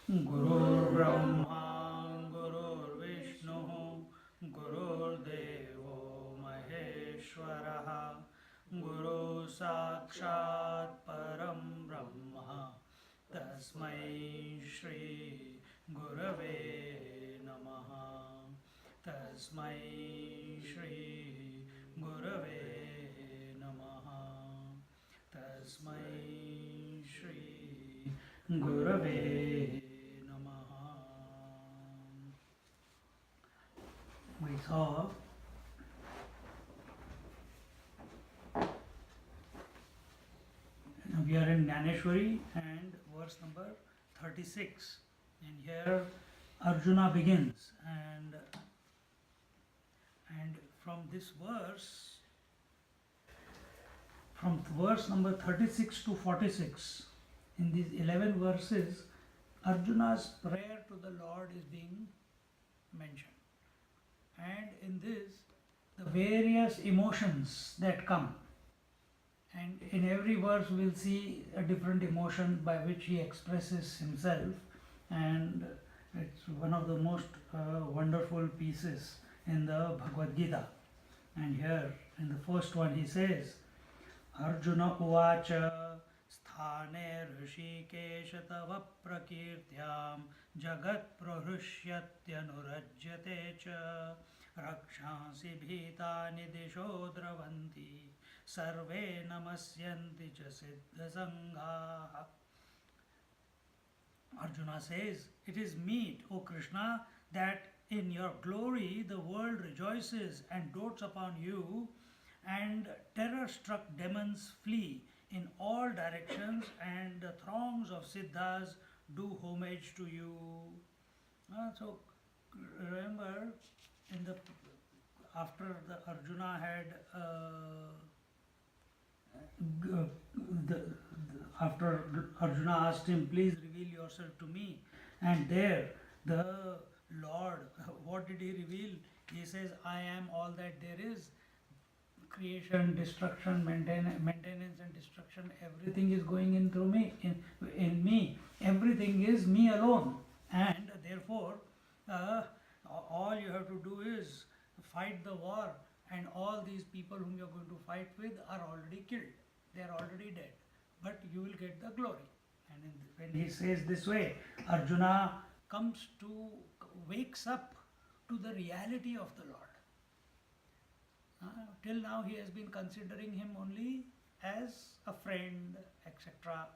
गुरुर्ब्रह्मा गुरुर्विष्णुः गुरुर्देवो महेश्वरः गुरु साक्षात् परं ब्रह्म तस्मै श्री गुरवे नमः तस्मै श्री गुरवे नमः तस्मै श्री गुरवे we saw we are in Gyaneshwari and verse number 36, and here Arjuna begins, and from this verse, from verse number 36 to 46, in these 11 verses, Arjuna's prayer to the Lord is being mentioned. And in this, the various emotions that come, and in every verse we'll see a different emotion by which he expresses himself, and it's one of the most wonderful pieces in the Bhagavad Gita. And here in the first one he says, Arjuna uvacha sthane rishikesh tava prakirtyam jagat prahrushyatyanurajyate cha rakshansi bhitani disho dravanti sarve namasyanti cha siddha sangha. Arjuna says, it is meet, O Krishna, that in your glory the world rejoices and dotes upon you, and terror-struck demons flee in all directions, and the throngs of siddhas do homage to you. So remember, in the after the Arjuna had after Arjuna asked him, please reveal yourself to me, and there the Lord, what did he reveal? He says, I am all that there is. Creation, destruction, maintenance and destruction, everything is going in through me, in me. Everything is me alone, and therefore all you have to do is fight the war, and all these people whom you are going to fight with are already killed. They are already dead, but you will get the glory. And when he says this way, Arjuna wakes up to the reality of the Lord. Till now he has been considering him only as a friend, etc.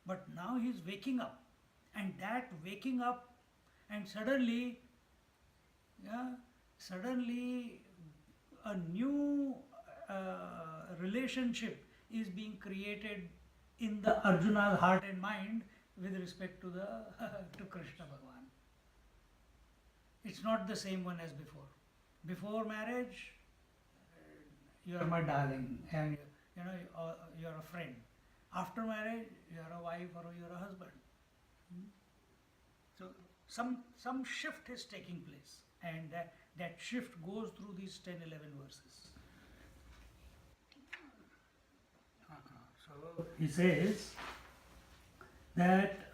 But now he is waking up, and that waking up, and suddenly a new relationship is being created in the Arjuna's heart and mind with respect to to Krishna Bhagavan. It's not the same one as before. Before marriage, you are my darling, and you are a friend. After marriage, you are a wife or you are a husband. So some shift is taking place, and that shift goes through these 10, 11 verses. So he says that,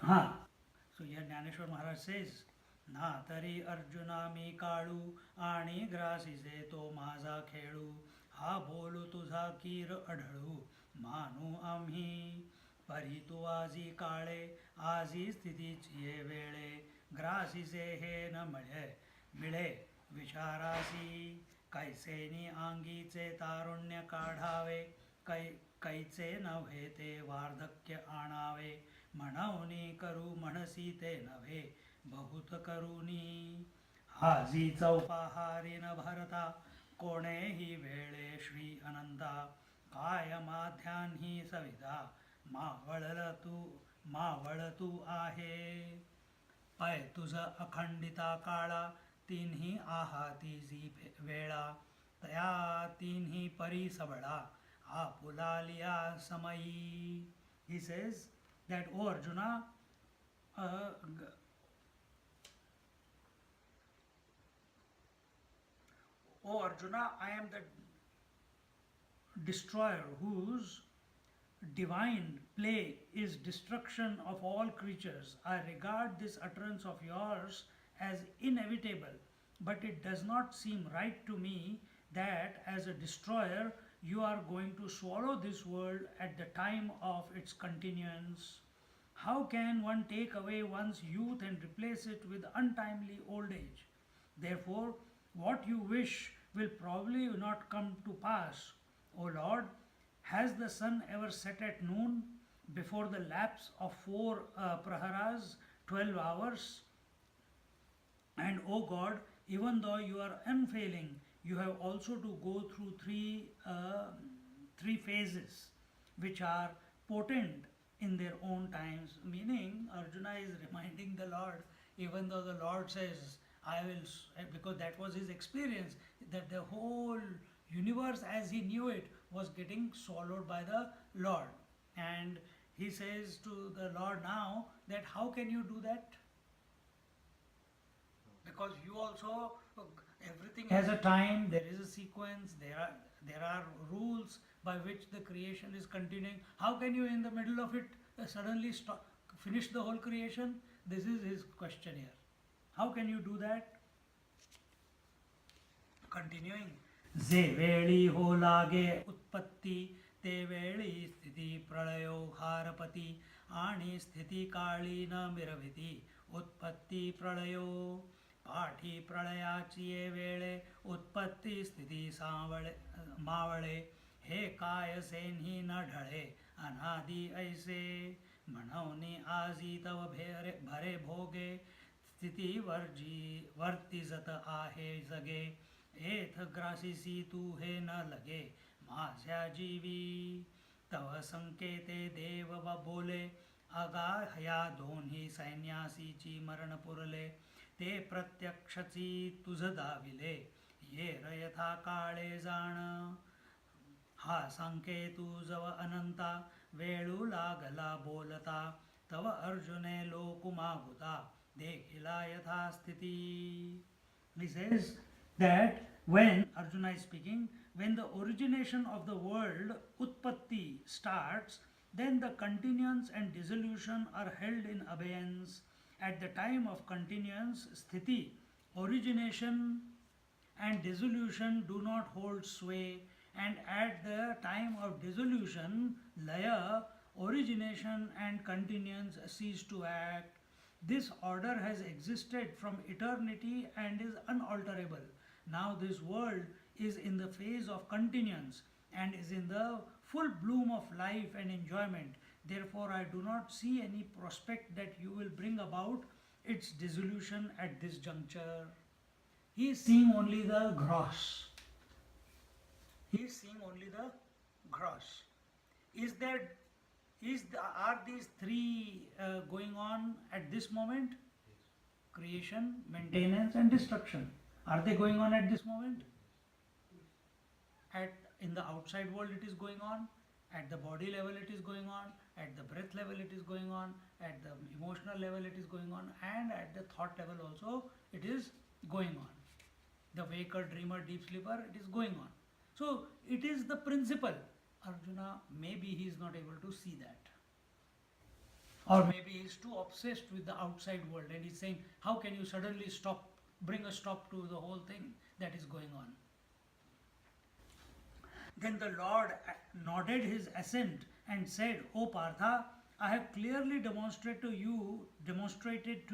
so here Gyaneshwar Maharaj says, ना तरी अर्जुना मी काळू आणि ग्रासीचे तो माझा खेळू हा बोलू तुझा कीर अढळू मानू आम्ही परी तू आजी काळे आजी स्थितीची ये वेळे ग्रासीचे हे न मिळे विचारासी कैसेनी आंगीचे तारुण्य काढावे कैचे नव्हे ते वार्धक्य आणावे म्हणवनी करू म्हणसी ते नव्हे बहुत करुणी हाजी चौपाहारी न भरता कोणेही वेळे श्री अनंता काय माध्यान्ही सविधा मावळ तू आहे. पाय तुझ अखंडिता काळा, तिन्ही आहाती जी वेळा, तया तिन्ही परी सबळा, आपुला लिया समयी. He says that, O Arjuna, uh, O Arjuna, I am the destroyer whose divine play is destruction of all creatures. I regard this utterance of yours as inevitable, but it does not seem right to me that as a destroyer you are going to swallow this world at the time of its continuance. How can one take away one's youth and replace it with untimely old age? Therefore, what you wish will probably not come to pass. O Lord, has the sun ever set at noon before the lapse of four praharas, 12 hours? And O God, even though you are unfailing, you have also to go through three phases which are potent in their own times. Meaning, Arjuna is reminding the Lord, even though the Lord says, I will, because that was his experience, that the whole universe as he knew it was getting swallowed by the Lord. And he says to the Lord now that how can you do that? Because you also, everything has a time, there is a sequence, there are rules by which the creation is continuing. How can you in the middle of it suddenly stop, finish the whole creation? This is his question here. How can you do that? Continuing. जे वेळी हो लागे उत्पत्ती, ते वेळी स्थिती प्रळयो घारपती, आणि स्थिती काळी न मिरविती उत्पत्ती प्रळयो. पाठी प्रळयाची ये वेळे, उत्पत्ती स्थिती सावळे मावळे, हे काय सेन्ही न ढळे अनादि ऐसे. म्हणून आजी तव भरे भोगे, स्थिती वर्ती जत आहे जगे. एथ ग्रासिसी तू हे न लगे माझ्या जीवी. तव संकेते देव व बोले, अगाह्या दोन्ही सैन्यासीची मरण पुरले. ते प्रत्यक्षची तुझ दाविले, ये रयथा काळे जाण. हा संकेतू जव अनंता, वेळू लागला बोलता. तव अर्जुने लोकु मागुता, देखिला यथा स्थिती. He says that when Arjuna is speaking, when the origination of the world, Utpatti, starts, then the continuance and dissolution are held in abeyance. At the time of continuance, Sthiti, origination and dissolution do not hold sway, and at the time of dissolution, Laya, origination and continuance cease to act. This order has existed from eternity and is unalterable. Now this world is in the phase of continuance and is in the full bloom of life and enjoyment. Therefore, I do not see any prospect that you will bring about its dissolution at this juncture. He is seeing only the gross. He is seeing only the gross. Are these three going on at this moment? Creation, maintenance, and destruction. Are they going on at this moment? In the outside world it is going on, at the body level it is going on, at the breath level it is going on, at the emotional level it is going on, and at the thought level also it is going on. The waker, dreamer, deep sleeper, it is going on. So it is the principle. Arjuna, maybe he is not able to see that. Or maybe he is too obsessed with the outside world and he is saying, how can you suddenly stop, bring a stop to the whole thing that is going on? Then the Lord nodded his assent and said, O Partha, I have clearly demonstrated to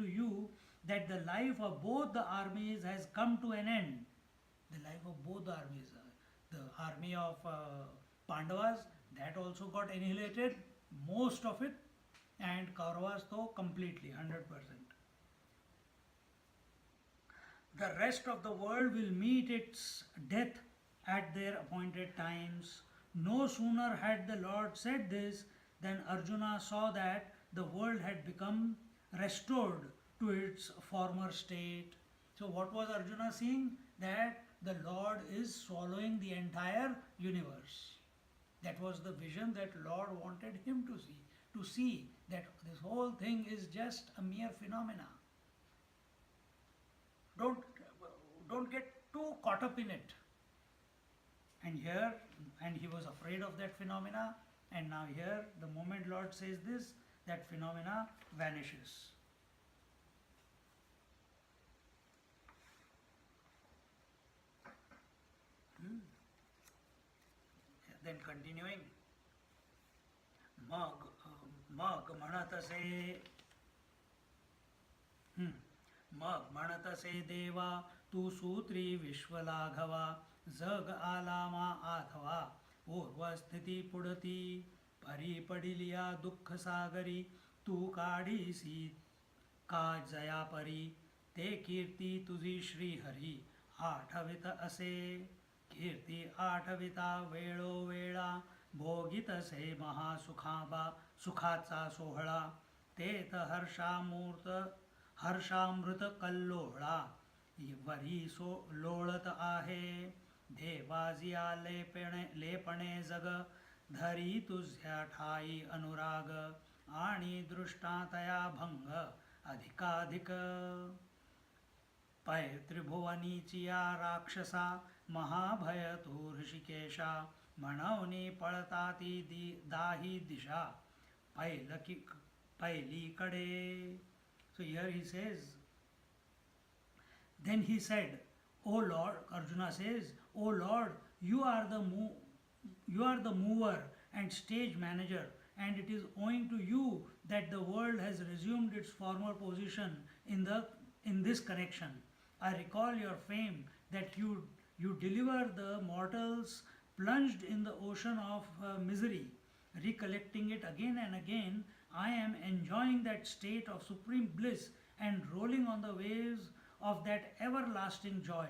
you that the life of both the armies has come to an end. The life of both the armies, the army of Pandavas, that also got annihilated, most of it, and Kauravas though completely, 100%. The rest of the world will meet its death at their appointed times. No sooner had the Lord said this than Arjuna saw that the world had become restored to its former state. So, what was Arjuna seeing? That the Lord is swallowing the entire universe. That was the vision that Lord wanted him to see that this whole thing is just a mere phenomena. Don't, don't get too caught up in it. And here, and he was afraid of that phenomena, and now here, the moment Lord says this, that phenomena vanishes. Then continuing, मग म्हणतसे देवा तू सूत्री विश्वलाघवा जग आलामा आधवा पूर्वस्थिती पुढती परी पडिलिया दुःख सागरी तू काढीसी का जया परी ते कीर्ती तुझी श्रीहरी आठवित असे कीर्ती आठविता वेळोवेळा भोगितसे सुखाचा सोहळा तेत हर्षामृत कल्लोळा वरी लोळत आहे देवाजिया लेपणे जग धरी तुझ्या ठाई अनुराग आणि दृष्टातया भंग अधिकाधिक पै त्रिभुवनीचिया राक्षसा महाभय तू ऋषिकेशा म्हणवनी पळताती दाही दिशा पहिलीकडे. So here he says, then he said, O Lord, Arjuna says, O Lord, you are the mover and stage manager, and it is owing to you that the world has resumed its former position in this connection. I recall your fame that you deliver the mortals plunged in the ocean of misery. Recollecting it again and again, I am enjoying that state of supreme bliss and rolling on the waves of that everlasting joy.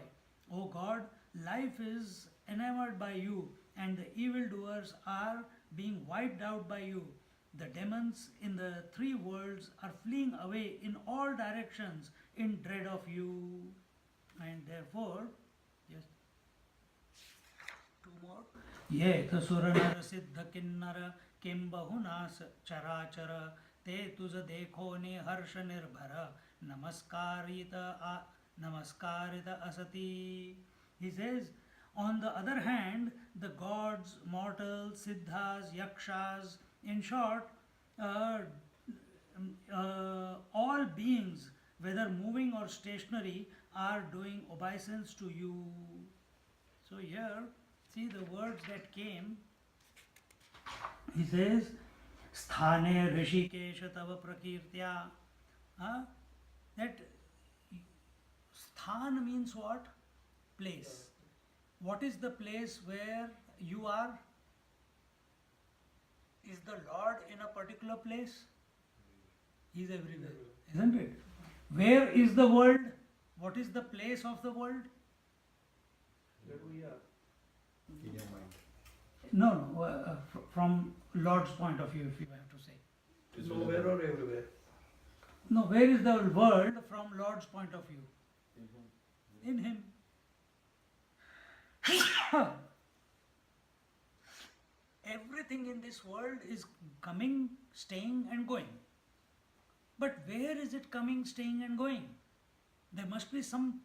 O God, life is enamored by you, and the evildoers are being wiped out by you. The demons in the three worlds are fleeing away in all directions in dread of you. And therefore, just two more. Ye suranara siddha kinnara किं बहुना चराचर ते तुझ देखोने हर्ष निर्भर नमस्कारित asati. He says, on the other hand, the gods, mortals, siddhas, yakshas, in short, all beings, whether moving or stationary, are doing obeisance to you. So here, see the words that came. He says, Sthane Rishikesha Tava Prakirtya. That Sthan means what? Place. What is the place where you are? Is the Lord in a particular place? He is everywhere, isn't it? Where is the world? What is the place of the world? Where we are. In your mind. No, from Lord's point of view, if you have to say. Nowhere or everywhere? No, where is the world from Lord's point of view? In Him. Everything in this world is coming, staying and going. But where is it coming, staying and going? There must be some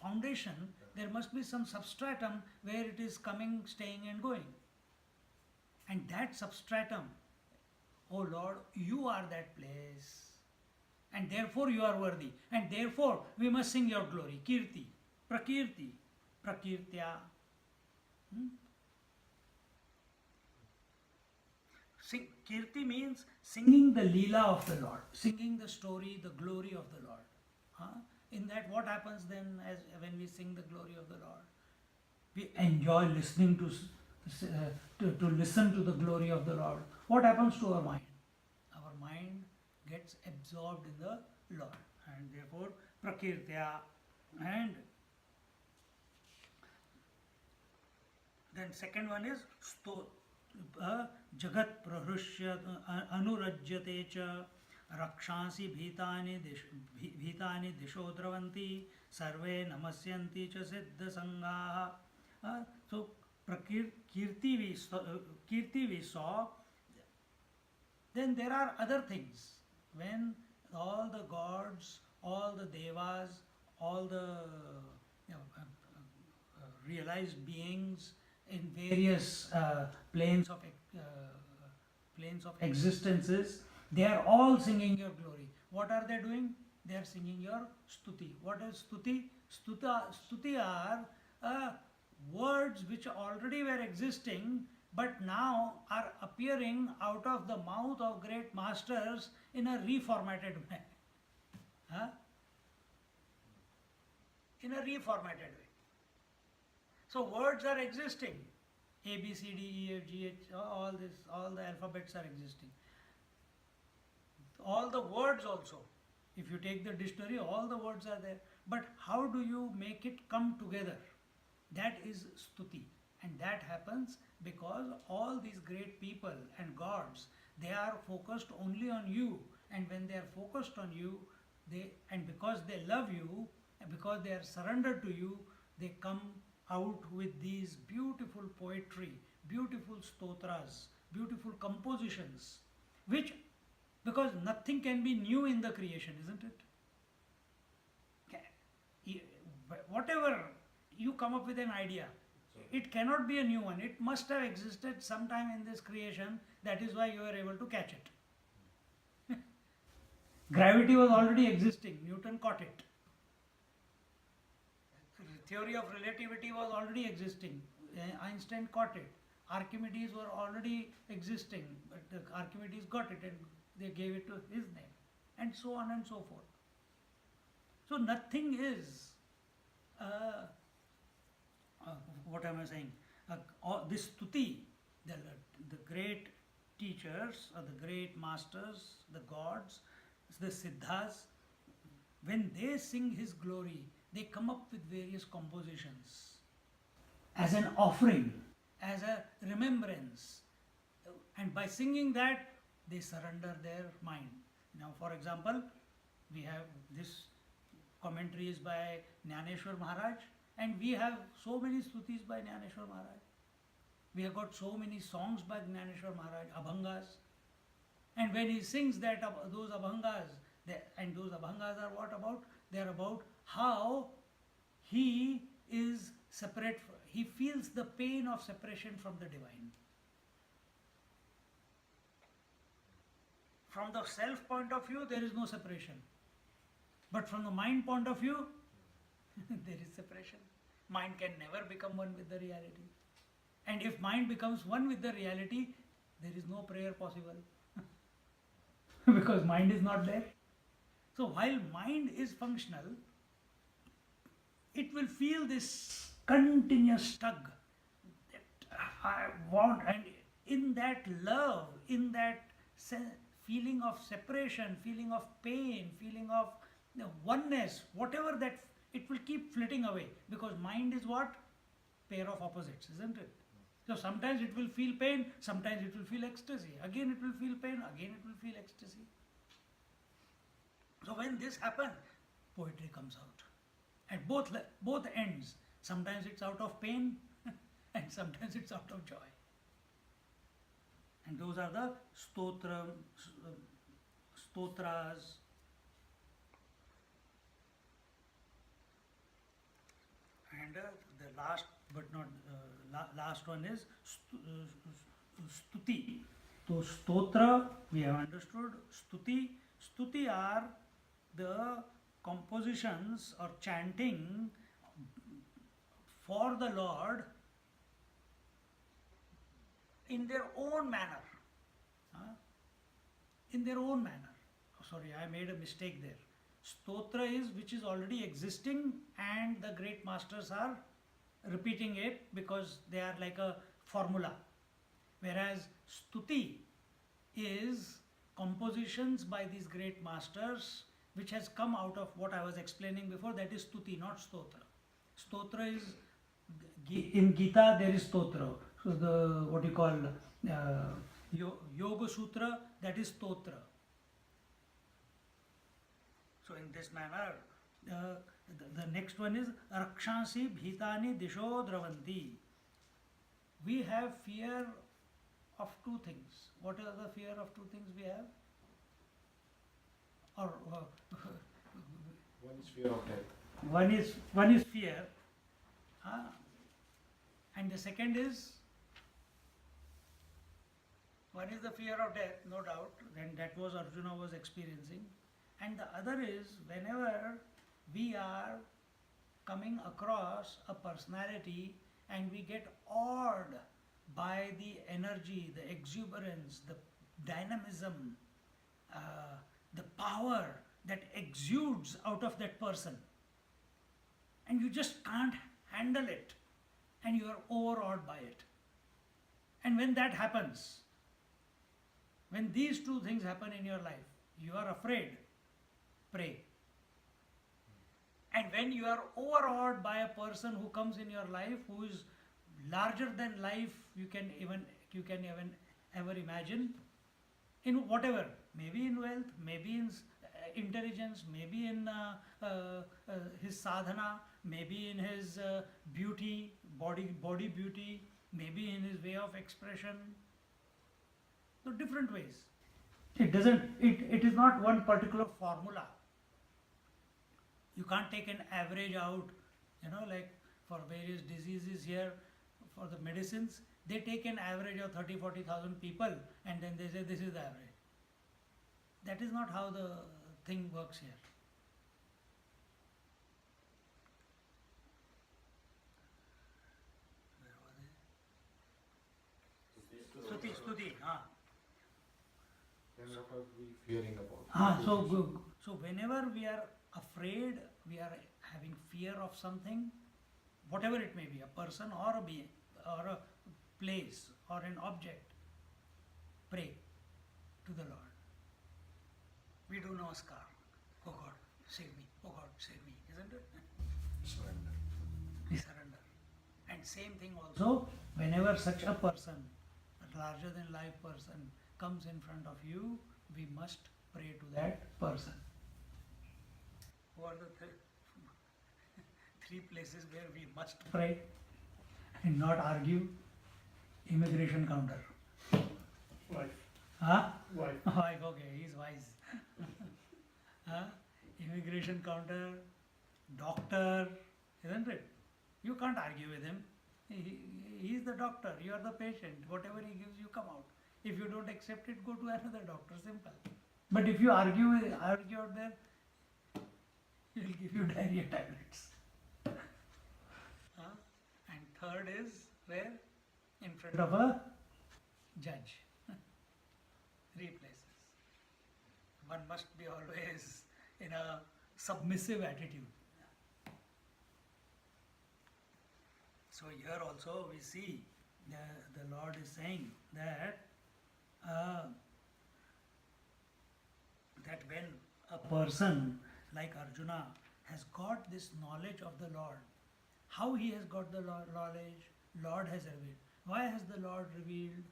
foundation, there must be some substratum where it is coming, staying and going. And that substratum, oh Lord, you are that place. And therefore you are worthy. And therefore we must sing your glory. Kirti, prakirti, prakirtya. Kirti means singing the Leela of the Lord, singing the story, the glory of the Lord. In that, what happens then when we sing the glory of the Lord? We enjoy listening to listen to the glory of the Lord. What happens to our mind? Our mind gets absorbed in the Lord, and therefore prakirtya. And then second one is jagat prahrusya anurajyate cha. Rakshansi bhitani disho dravanti sarve namasyanti cha siddha sangaha. So kirti we saw. Then there are other things. When all the gods, all the devas, all the realized beings in various planes of existences, they are all singing your glory. What are they doing? They are singing your stuti. What is stuti? Stuti are words which already were existing but now are appearing out of the mouth of great masters in a reformatted way. In a reformatted way. So words are existing. A, B, C, D, E, F, G, H, all the alphabets are existing. All the words also. If you take the dictionary, all the words are there. But how do you make it come together? That is stuti. And that happens because all these great people and gods, they are focused only on you. And when they are focused on you, because they love you, and because they are surrendered to you, they come out with these beautiful poetry, beautiful stotras, beautiful compositions, which, because nothing can be new in the creation, isn't it? Whatever you come up with an idea, it cannot be a new one. It must have existed sometime in this creation. That is why you are able to catch it. Gravity was already existing. Newton caught it. Theory of relativity was already existing. Einstein caught it. Archimedes were already existing, but Archimedes got it and they gave it to his name, and so on and so forth. So nothing is, what am I saying? This stuti, the great teachers or the great masters, the gods, the siddhas, when they sing his glory, they come up with various compositions as an offering, as a remembrance. And by singing that, they surrender their mind. Now, for example, we have this commentary is by Gyaneshwari Maharaj, and we have so many stutis by Gyaneshwari Maharaj. We have got so many songs by Gyaneshwari Maharaj, abhangas. And when he sings that, those abhangas, and those abhangas are what about? They are about how he is separate, he feels the pain of separation from the divine. From the self point of view, there is no separation. But from the mind point of view, there is separation. Mind can never become one with the reality. And if mind becomes one with the reality, there is no prayer possible. Because mind is not there. So while mind is functional, it will feel this continuous tug that I want, and in that love, in that feeling of separation, feeling of pain, feeling of oneness, whatever that, it will keep flitting away, because mind is what? Pair of opposites, isn't it? So sometimes it will feel pain, sometimes it will feel ecstasy, again it will feel pain, again it will feel ecstasy. So when this happens, poetry comes out. At both ends. Sometimes it's out of pain and sometimes it's out of joy. And those are the stotras. And the last but not last one is stuti. So stotra we have understood. Stuti are the compositions or chanting for the Lord in their own manner. In their own manner. Oh, sorry, I made a mistake there. Stotra is which is already existing, and the great masters are repeating it because they are like a formula. Whereas stuti is compositions by these great masters which has come out of what I was explaining before, that is stuti, not stotra. Stotra is, in Gita there is stotra. So the, what you call, Yoga Sutra, that is stotra. So in this manner, the next one is Rakshansi Bhitani Disho Dravanti. We have fear of two things. What are the fear of two things we have? Or One is fear of death. one is fear, and the second is one is the fear of death, no doubt. Then that was Arjuna was experiencing, and the other is whenever we are coming across a personality and we get awed by the energy, the exuberance, the dynamism, the power that exudes out of that person, and you just can't handle it, and you are overawed by it. And when that happens, when these two things happen in your life, you are afraid, pray. And when you are overawed by a person who comes in your life who is larger than life you can even ever imagine, in whatever, maybe in wealth, maybe in intelligence, maybe in his sadhana, maybe in his beauty, body beauty, maybe in his way of expression. So different ways. It is not one particular formula. You can't take an average out, like for various diseases here, for the medicines, they take an average of 30,000-40,000 people and then they say this is the average. That is not how the thing works here. Where was it? Stuti. Then what are we fearing about? So whenever we are afraid, we are having fear of something, whatever it may be, a person or a being, or a place, or an object, pray to the Lord. We do namaskar. Oh God, save me. Oh God, save me. Isn't it? Surrender. We surrender. And same thing also, whenever such a person, a larger than life person, comes in front of you, we must pray to that person. What are the three places where we must pray and not argue? Immigration counter. Wife. Wife. Wife, okay, he's wise. Immigration counter, doctor, isn't it? You can't argue with him. He is the doctor, you are the patient. Whatever he gives you, come out. If you don't accept it, go to another doctor, simple. But if you argue out there, he will give you diarrhea tablets. And third is where? In front of a judge. Three places. One must be always in a submissive attitude. So here also we see the Lord is saying that that when a person like Arjuna has got this knowledge of the Lord, how he has got the knowledge, Lord has revealed. Why has the Lord revealed?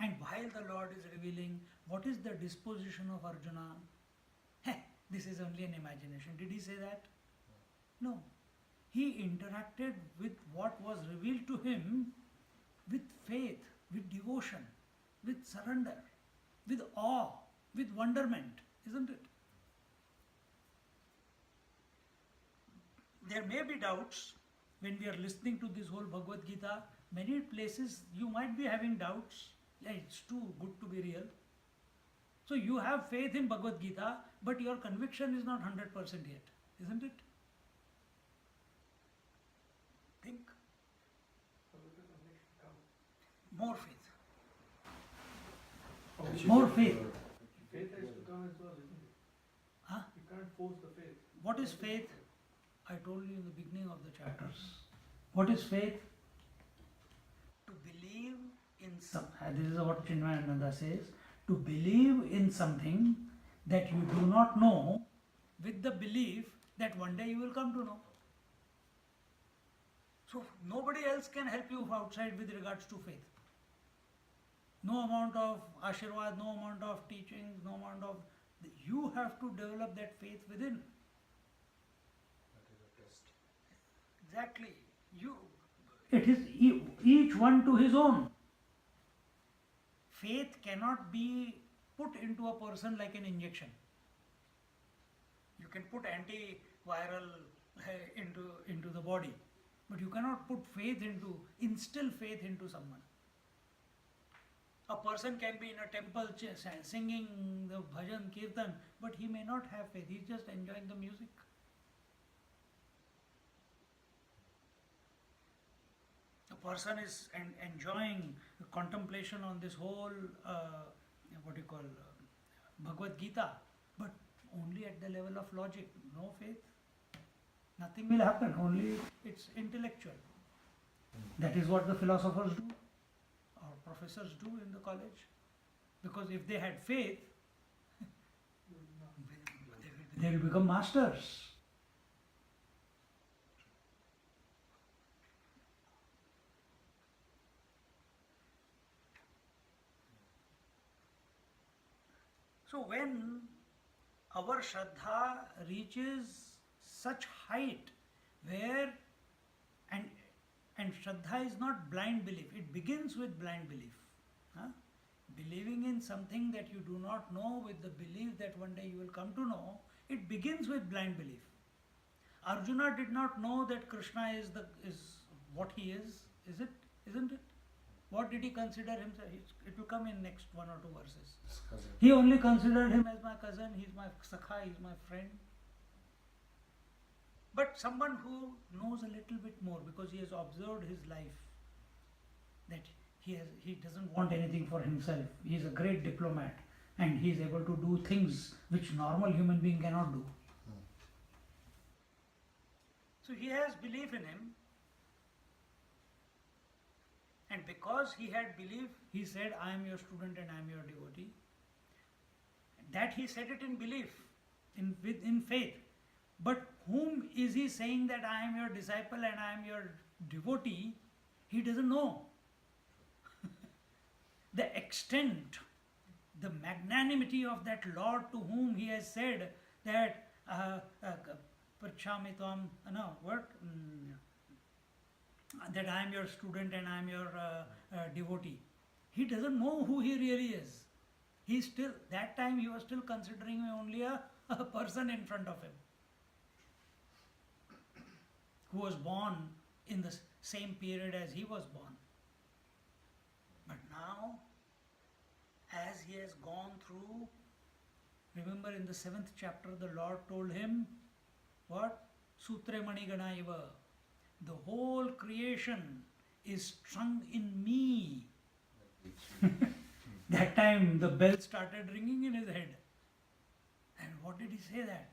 And while the Lord is revealing, what is the disposition of Arjuna? This is only an imagination. Did he say that? No. He interacted with what was revealed to him with faith, with devotion, with surrender, with awe, with wonderment, isn't it? There may be doubts when we are listening to this whole Bhagavad Gita. Many places you might be having doubts. Yeah, it's too good to be real. So you have faith in Bhagavad Gita, but your conviction is not 100% yet, isn't it? Think. More faith. More faith. Faith has to come as well, isn't it? Huh? You can't force the faith. What is faith? I told you in the beginning of the chapters. What is faith? To believe in some. This is what Chinmayananda says. To believe in something that you do not know, with the belief that one day you will come to know. So nobody else can help you outside with regards to faith. No amount of ashirwad, no amount of teachings, no amount of You have to develop that faith within. That is a test. Exactly. It is each one to his own. Faith cannot be put into a person like an injection. You can put antiviral into the body, but you cannot instill faith into someone. A person can be in a temple singing the bhajan, kirtan, but he may not have faith. He's just enjoying the music. A person is enjoying the contemplation on this whole, Bhagavad Gita, but only at the level of logic, no faith. Nothing will happen, only it's intellectual. That is what the philosophers do, or professors do in the college. Because if they had faith, they will become masters. So when our Shraddha reaches such height where, and Shraddha is not blind belief, it begins with blind belief. Huh? Believing in something that you do not know with the belief that one day you will come to know, it begins with blind belief. Arjuna did not know that Krishna is what he is it? Isn't it? What did he consider himself? It will come in next 1 or 2 verses. His cousin. He only considered him as my cousin, he's my sakha, he's my friend. But someone who knows a little bit more because he has observed his life, that he doesn't want anything for himself. He is a great diplomat and he is able to do things which normal human being cannot do. So he has belief in him. And because he had belief, he said, I am your student and I am your devotee. That he said it in belief, in faith. But whom is he saying that I am your disciple and I am your devotee? He doesn't know. The extent, the magnanimity of that Lord to whom he has said that Prachami Tvam, that I am your student and I am your devotee. He doesn't know who he really is. That time he was still considering me only a person in front of him, who was born in the same period as he was born. But now, as he has gone through, remember in the 7th chapter the Lord told him, what? Sutre Manigana iva. The whole creation is strung in me. That time the bell started ringing in his head. And what did he say that?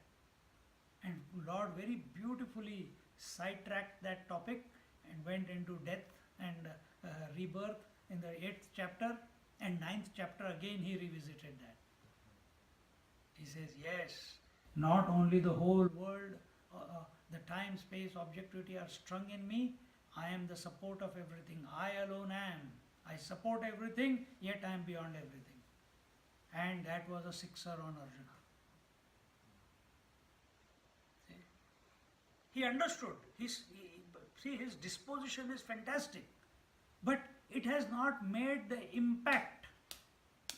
And Lord very beautifully sidetracked that topic and went into death and rebirth in the 8th chapter, and 9th chapter again he revisited that. He says, yes, not only the whole world, the time, space, objectivity are strung in me, I am the support of everything. I alone am. I support everything, yet I am beyond everything. And that was a sixer on Arjuna. See? He understood. His disposition is fantastic. But it has not made the impact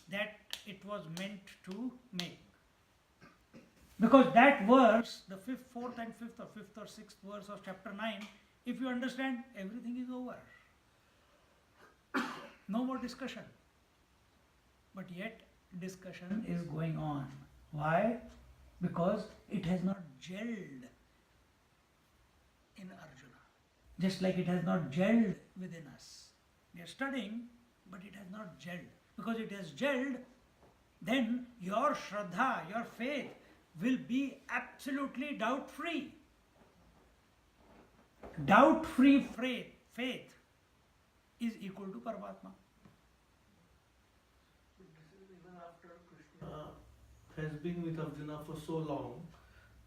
that it was meant to make. Because that verse, the 4th and 5th or 5th or 6th verse of chapter 9, if you understand, everything is over. No more discussion. But yet, discussion is going on. Why? Because it has not gelled in Arjuna. Just like it has not gelled within us. We are studying, but it has not gelled. Because it has gelled, then your Shraddha, your faith, will be absolutely doubt-free. Doubt-free faith is equal to Paramatma. This is even after Krishna has been with Arjuna for so long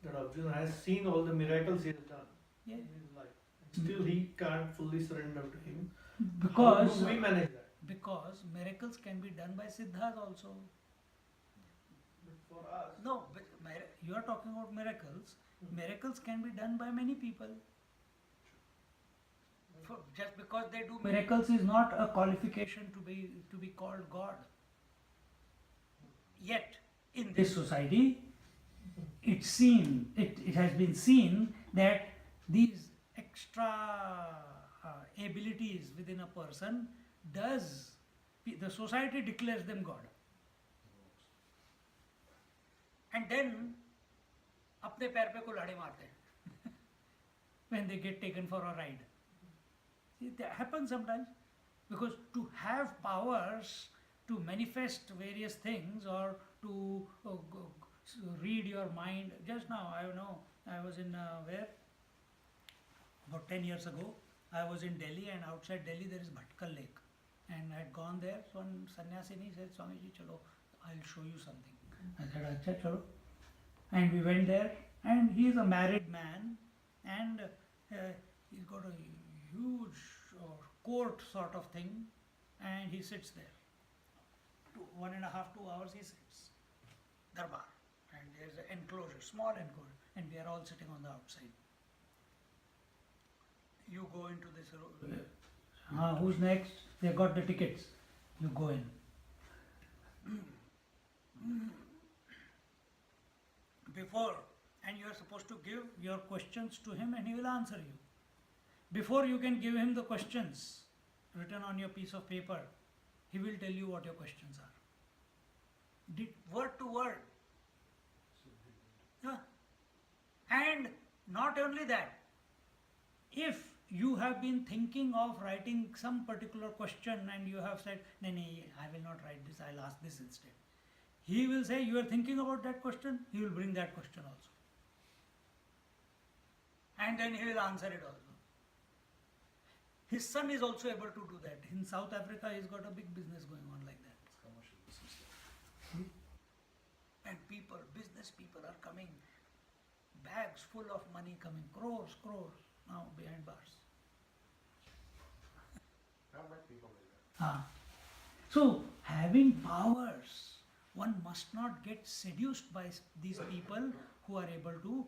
that Arjuna has seen all the miracles he has done in his life. Still he can't fully surrender to him. Because how do we manage that? Because miracles can be done by siddhas also. But for us, No, but you are talking about miracles. Miracles can be done by many people. Just because they do miracles is not a qualification to be called God. Yet, in this society, it has been seen that these extra abilities within a person the society declares them God. And then, अपने पैर पे कुल्हाड़ी मारते हैं when they get taken for a ride. See, that happens sometimes because to have powers to manifest various things or to read your mind. Just now, I was in where? About 10 years ago, I was in Delhi, and outside Delhi there is Bhatkal Lake. And I had gone there, so one sannyasini said, Swamiji, chalo, I'll show you something. I said, Acha, chalo. And we went there, and he is a married man, and he's got a huge court sort of thing, and he sits there. 1.5 to 2 hours he sits. Darbar. And there's an enclosure, small enclosure, and we are all sitting on the outside. You go into this room. Who's next? They got the tickets. You go in. Before, and you are supposed to give your questions to him and he will answer you. Before you can give him the questions written on your piece of paper, he will tell you what your questions are. Word to word. Yeah. And not only that, if you have been thinking of writing some particular question and you have said, no, I will not write this, I'll ask this instead. He will say, you are thinking about that question, he will bring that question also. And then he will answer it also. His son is also able to do that. In South Africa, he's got a big business going on like that. It's commercial business. And business people are coming, bags full of money coming, crores, now behind bars. I've met people like that. So, having powers, one must not get seduced by these people who are able to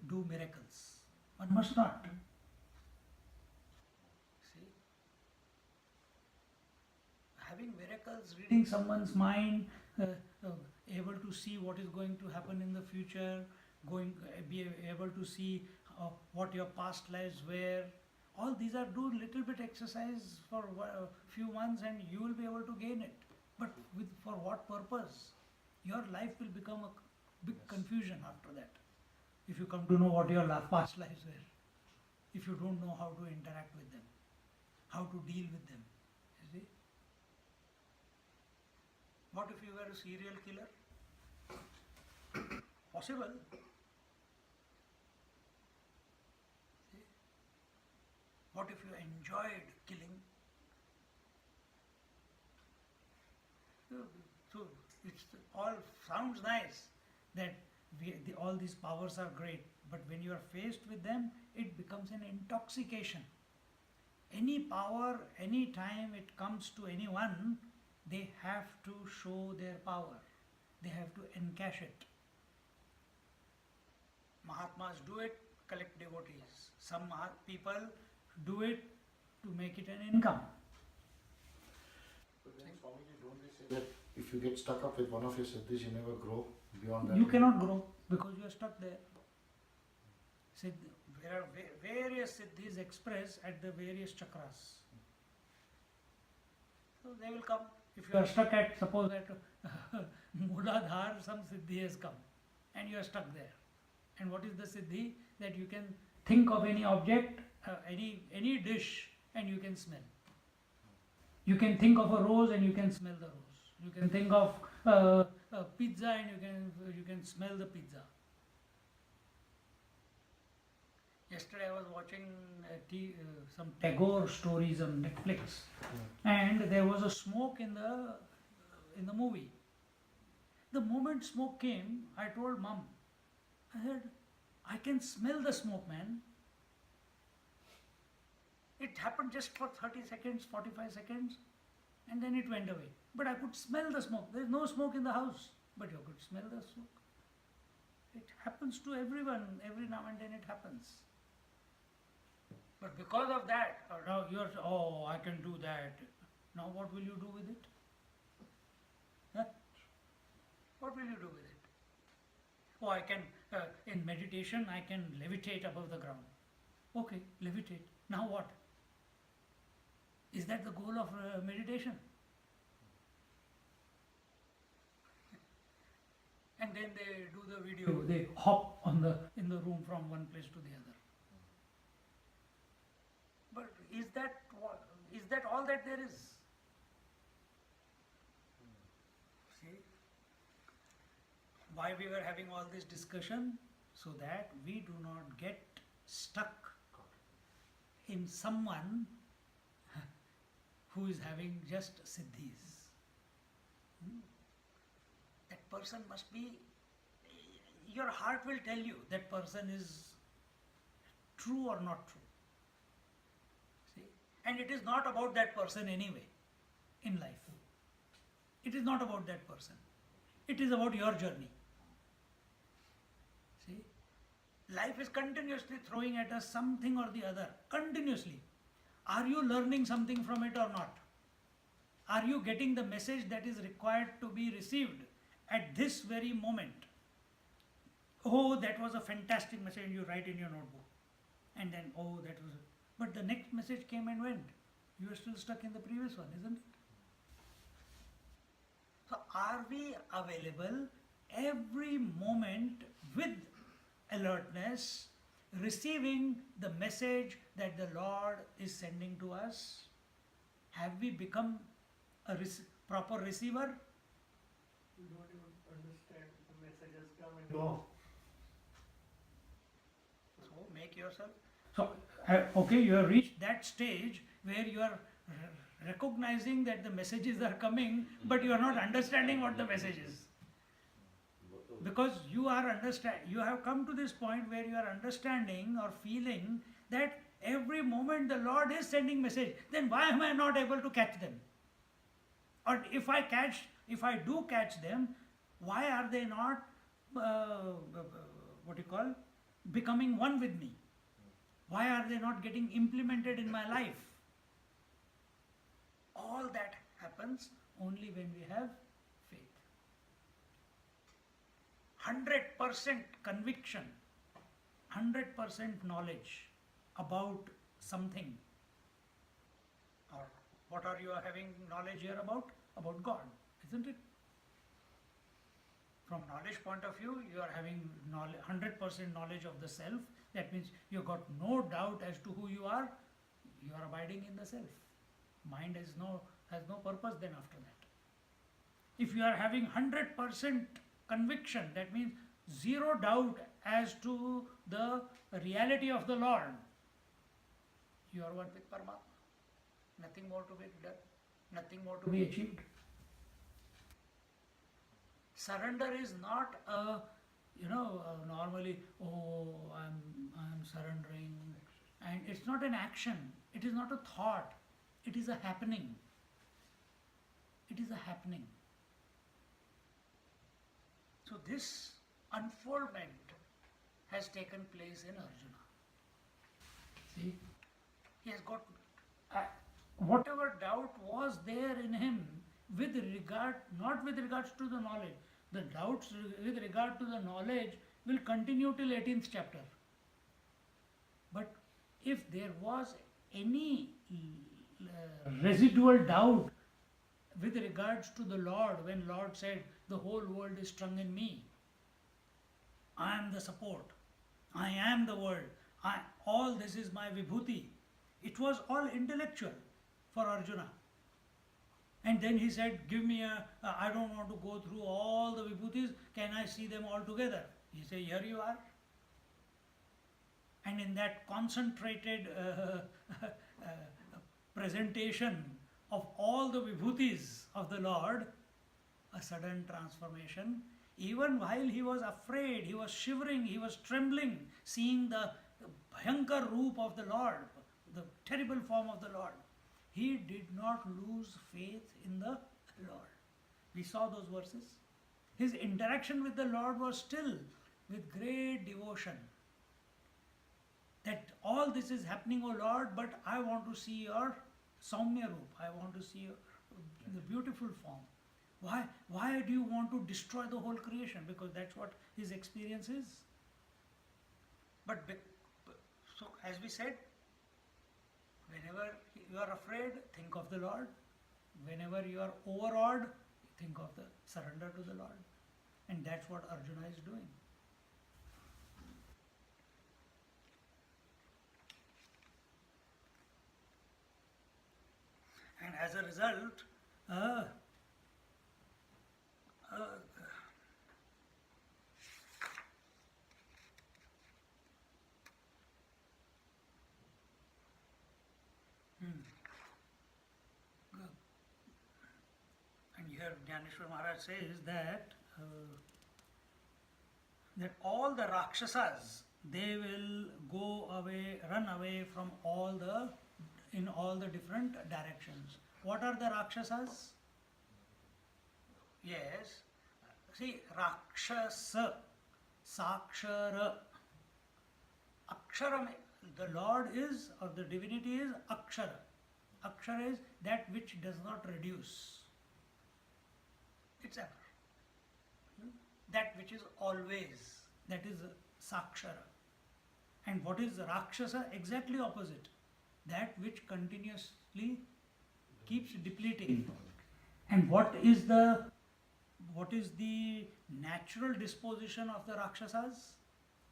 do miracles. One must not. See? Having miracles, reading someone's mind, able to see what is going to happen in the future, be able to see what your past lives were. All these are do little bit exercise for a few months and you will be able to gain it. But for what purpose? Your life will become a big confusion after that. If you come to know what your past lives were. If you don't know how to interact with them. How to deal with them. You see? What if you were a serial killer? Possible. See? What if you enjoyed killing? So it all sounds nice that all these powers are great, but when you are faced with them, it becomes an intoxication. Any power, any time it comes to anyone, they have to show their power. They have to encash it. Mahatmas do it, collect devotees. Some people do it to make it an income. But then, Swamiji, don't they say that if you get stuck up with one of your siddhis, you never grow beyond that? You cannot grow because you are stuck there. There are various siddhis expressed at the various chakras. So they will come. If you are stuck at, suppose at Mooladhar, some siddhi has come and you are stuck there. And what is the siddhi? That you can think of any object, any dish and you can smell. You can think of a rose and you can smell the rose. You can think of a pizza and you can smell the pizza. Yesterday I was watching some Tagore stories on Netflix, and there was a smoke in the movie. The moment smoke came, I told Mom, I said, I can smell the smoke, man. It happened just for 30 seconds, 45 seconds, and then it went away. But I could smell the smoke. There is no smoke in the house, but you could smell the smoke. It happens to everyone. Every now and then it happens. But because of that, now you're, oh, I can do that. Now what will you do with it? Huh? What will you do with it? Oh, I can, in meditation, I can levitate above the ground. Okay, levitate. Now what? Is that the goal of meditation? And then they do the video. They hop in the room from one place to the other. But is that all that there is? See, why we were having all this discussion? So that we do not get stuck in someone who is having just siddhis. That person must be, your heart will tell you that person is true or not true. See? And it is not about that person anyway in life. It is not about that person. It is about your journey. See? Life is continuously throwing at us something or the other. Continuously. Are you learning something from it or not? Are you getting the message that is required to be received at this very moment? Oh, that was a fantastic message, you write in your notebook. And then, oh, that was... But the next message came and went. You are still stuck in the previous one, isn't it? So are we available every moment with alertness, receiving the message that the Lord is sending to us? Have we become a proper receiver? We don't even understand the messages come and go. So make yourself. So, okay, you have reached that stage where you are recognizing that the messages are coming, but you are not understanding what the message is. Because you have come to this point where you are understanding or feeling that every moment the Lord is sending message. Then why am I not able to catch them? Or if I do catch them, why are they not, becoming one with me? Why are they not getting implemented in my life? All that happens only when we have faith. 100% conviction, 100% knowledge about something. Or what are you having knowledge here about? About God, isn't it? From knowledge point of view, you are having 100% knowledge of the self. That means you got no doubt as to who you are. You are abiding in the self. Mind has no purpose then after that. If you are having 100% conviction, that means zero doubt as to the reality of the Lord. You are one with Paramatma. Nothing more to be done. Nothing more to be achieved. Surrender is not normally, oh, I'm surrendering. And it's not an action. It is not a thought. It is a happening. It is a happening. So this unfoldment has taken place in Arjuna. See, he has got whatever doubt was there in him not with regards to the knowledge. The doubts with regard to the knowledge will continue till 18th chapter. But if there was any residual doubt with regards to the Lord, when Lord said, the whole world is strung in me, I am the support, I am the world, all this is my vibhuti. It was all intellectual for Arjuna. And then he said, give me I don't want to go through all the vibhutis, can I see them all together? He said, here you are. And in that concentrated presentation of all the vibhutis of the Lord, a sudden transformation. Even while he was afraid, he was shivering, he was trembling, seeing the Bhayankar Roop of the Lord, the terrible form of the Lord. He did not lose faith in the Lord. We saw those verses. His interaction with the Lord was still with great devotion. That all this is happening, O Lord, but I want to see your Saumya Roop. I want to see the beautiful form. Why do you want to destroy the whole creation? Because that's what his experience is. So as we said, whenever you are afraid, think of the Lord. Whenever you are overawed, think of the surrender to the Lord. And that's what Arjuna is doing. And as a result, and here Gyaneshwari Maharaj says that all the Rakshasas, they will go away, run away from in all the different directions. What are the Rakshasas? Yes. See, Rakshasa, Sakshara. Akshara, the Lord is, or the divinity is Akshara. Akshara is that which does not reduce. It's ever. That which is always. That is Sakshara. And what is Rakshasa? Exactly opposite. That which continuously keeps depleting. And what is the natural disposition of the Rakshasas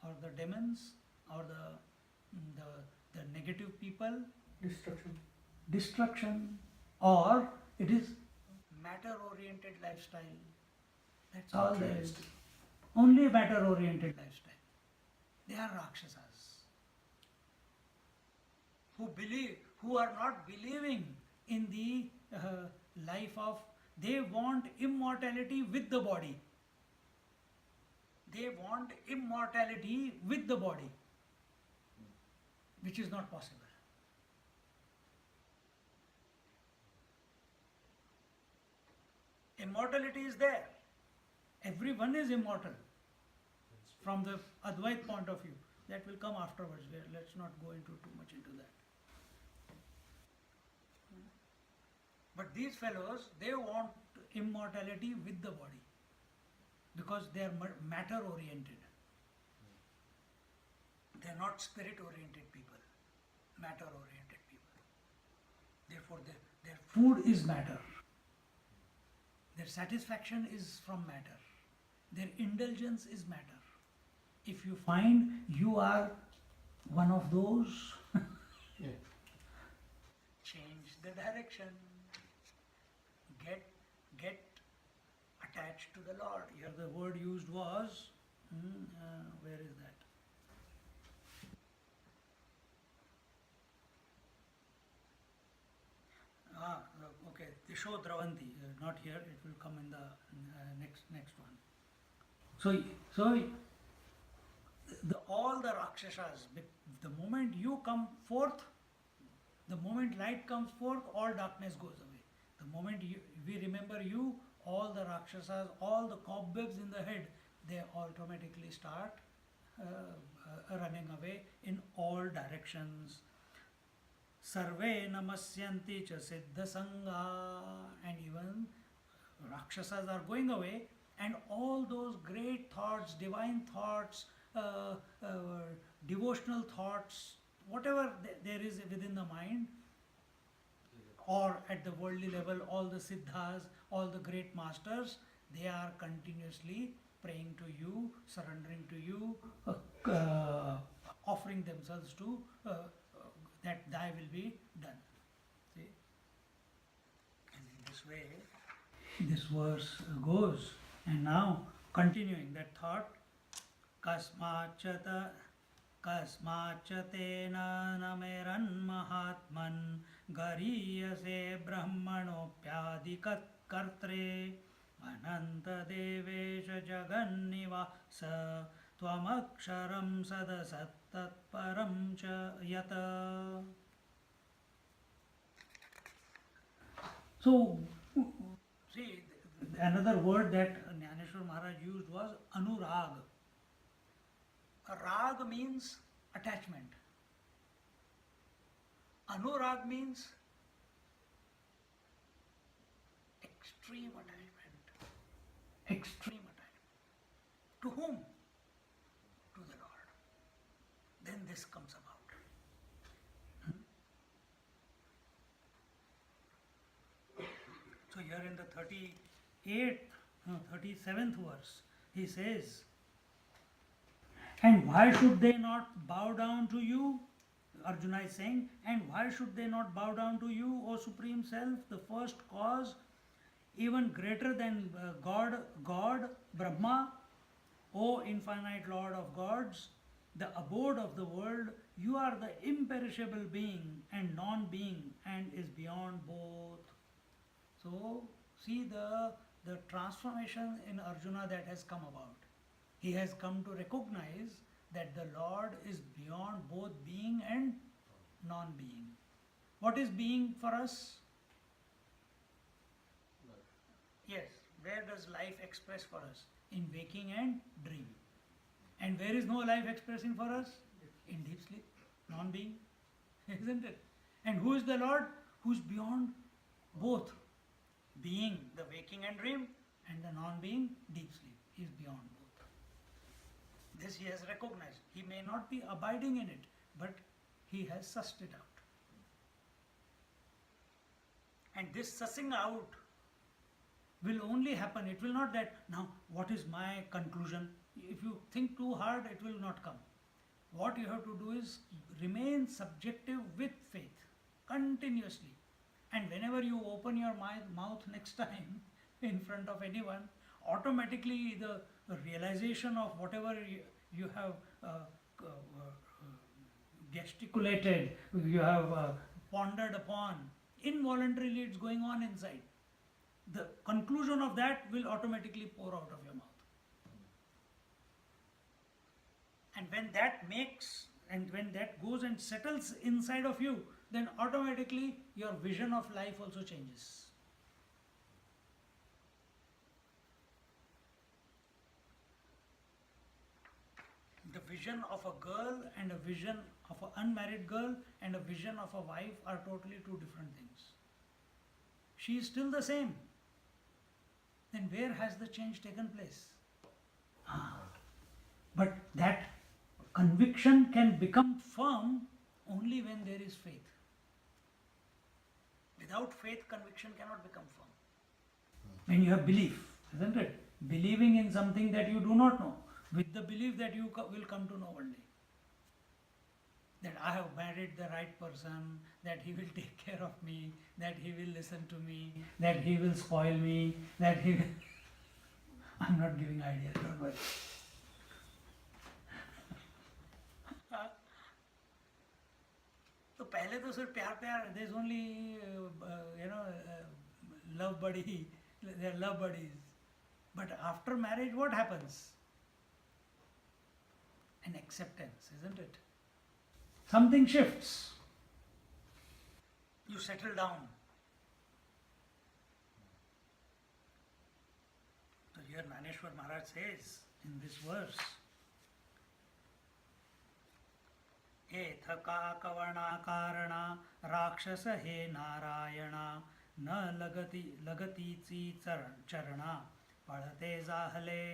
or the demons or the negative people? Destruction. Or it is matter-oriented lifestyle. That's all there is. Only matter-oriented lifestyle. They are Rakshasas. Who are not believing in the life of, they want immortality with the body. They want immortality with the body, which is not possible. Immortality is there. Everyone is immortal. From the Advait point of view. That will come afterwards. Let's not go into too much into that. But these fellows, they want immortality with the body. Because they are matter oriented. They are not spirit oriented people. Matter oriented people. Therefore their food is matter. Their satisfaction is from matter. Their indulgence is matter. If you find you are one of those, change the direction. Get attached to the Lord. Here the word used was, where is that? Okay, Disho Dravanti, not here, it will come in the next one. So all the Rakshasas, the moment you come forth, the moment light comes forth, all darkness goes away. The moment we remember you, all the Rakshasas, all the cobwebs in the head, they automatically start running away in all directions. Sarve namasyanti cha siddha sangha, and even Rakshasas are going away, and all those great thoughts, divine thoughts, devotional thoughts, whatever there is within the mind, or at the worldly level, all the siddhas, all the great masters, they are continuously praying to you, surrendering to you, offering themselves to that thy will be done. See? And in this way, this verse goes. And now, continuing that thought, Kasmachata Kasmachatena nameran mahatman gariyase brahmanopyadikat kartre ananta devesha jagannivasa tvamaksharam sadasattatparam cha yata. So See, another word that Gyaneshwar Maharaj used was anurag. A rag means attachment. Anurag means extreme attachment. Extreme attachment. To whom? To the Lord. Then this comes about. So here in the 37th verse, he says, and why should they not bow down to you? Arjuna is saying, and why should they not bow down to you, O Supreme Self, the first cause, even greater than God, Brahma, O infinite Lord of gods, the abode of the world, you are the imperishable being and non-being and is beyond both. So, see the transformation in Arjuna that has come about. He has come to recognize that the Lord is beyond both being and non-being. What is being for us? Yes, where does life express for us? In waking and dream. And where is no life expressing for us? In deep sleep, non-being, isn't it? And who is the Lord? Who is beyond both? Being, the waking and dream, and the non-being, deep sleep. He is beyond both. This he has recognized. He may not be abiding in it, but he has sussed it out. And this sussing out will only happen. It will not that, now what is my conclusion? If you think too hard, it will not come. What you have to do is remain subjective with faith, continuously. And whenever you open your mouth next time in front of anyone, automatically the realization of whatever you have gesticulated, you have pondered upon, involuntarily it's going on inside. The conclusion of that will automatically pour out of your mouth. And when that makes, and when that goes and settles inside of you, then automatically your vision of life also changes. The vision of a girl and a vision of an unmarried girl and a vision of a wife are totally two different things. She is still the same. Then where has the change taken place? But that conviction can become firm only when there is faith. Without faith, conviction cannot become firm. When you have belief, isn't it? Believing in something that you do not know, with the belief that you will come to know one day. That I have married the right person, that he will take care of me, that he will listen to me, that he will spoil me, that he will... I'm not giving ideas, don't worry. तो पहले तो सिर्फ प्यार there's only love buddy, they are love buddies. But after marriage, what happens? An acceptance, isn't it? Something shifts. You settle down. So here Gyaneshwar Maharaj says in this verse, एथ का कवणा कारणा राक्षस हे नारायणा न लगतीची चरणा पळते जाहले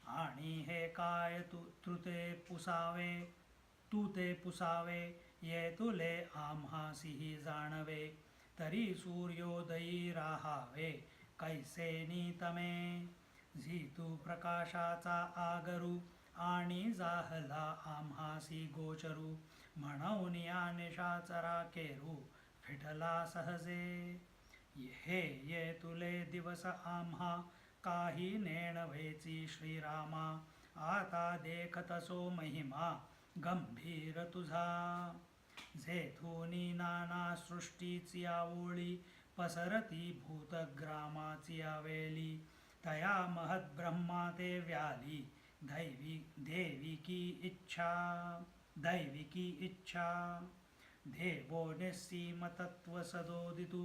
आणि हे काय तू ते पुसावे ये तुले आम्हासिही जाणवे तरी सूर्योदयी राहावे कैसे नीतमे झीतू प्रकाशाचा आगरू आणि जाहला आम्हासी गोचरू म्हणून या निशाचरा केरू फिटला सहजे ये तुले दिवस आम्हा काही नेणवेची श्रीरामा आता देखतसो महिमा गंभीर तुझा जेथूनी नाना सृष्टीची आवोळी पसरती भूतग्रामाची आवेली तया महत ब्रह्मा ते व्याली दैविकी इच्छा देवो निस्सीम तत्व सदोदितु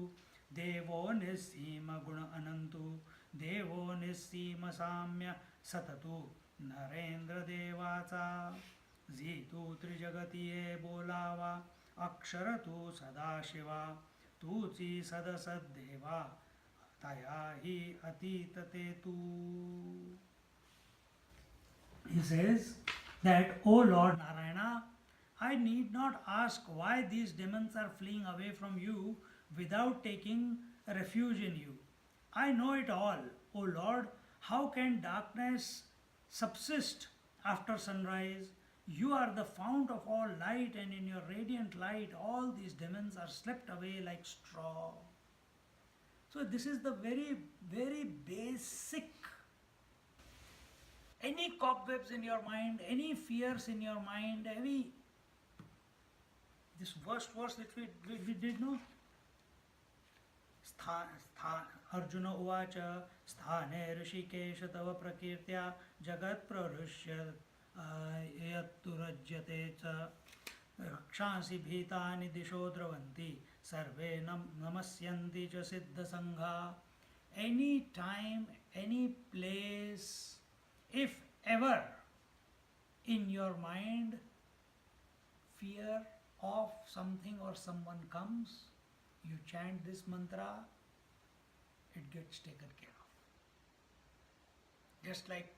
Devo Nisima Guna Anantu, Devo Nisima Samya Satatu, Narendra Devacha, Zitu Trijagatiye Bolava, Aksharatu Sadashiva, Tuchi Sadasad Deva, Tayahi Atitate tu. He says that, O Lord Narayana, I need not ask why these demons are fleeing away from you without taking refuge in you. I know it all. O Lord, how can darkness subsist after sunrise? You are the fount of all light, and in your radiant light, all these demons are swept away like straw. So, this is the very, very basic. Any cobwebs in your mind, any fears in your mind, this first verse that we did know. Arjuna uvacha sthane rishikesha tava prakirtya jagat prarushya yatturajyate cha rakshansi bhitani disho dravanti sarve namasyanti cha siddha sangha. Any time, any place, if ever in your mind fear of something or someone comes, you chant this mantra, it gets taken care of. Just like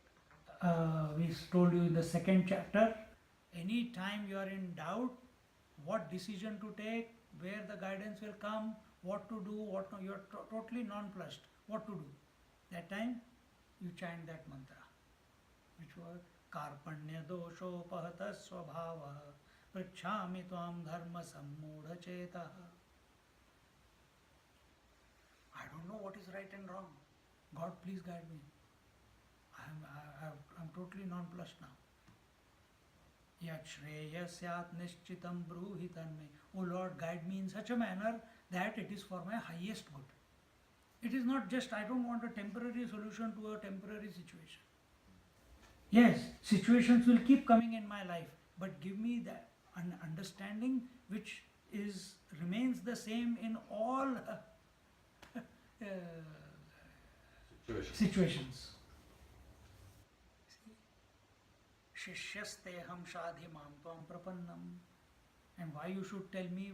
we told you in the second chapter, any time you are in doubt, what decision to take, where the guidance will come, what to do, what not, you are totally nonplussed, what to do. That time you chant that mantra, which was Karpanya dosho pahata swabhava prachami tvam dharma sammudha cheta. I don't know what is right and wrong. God, please guide me. I'm totally nonplussed now. Yat shreya syat nishchitam bruhi tanme. O Lord, guide me in such a manner that it is for my highest good. It is not just, I don't want a temporary solution to a temporary situation. Yes, situations will keep coming in my life, but give me that understanding which remains the same in all situations. Shishyasteham shadhimam tvam prapannam. And why you should tell me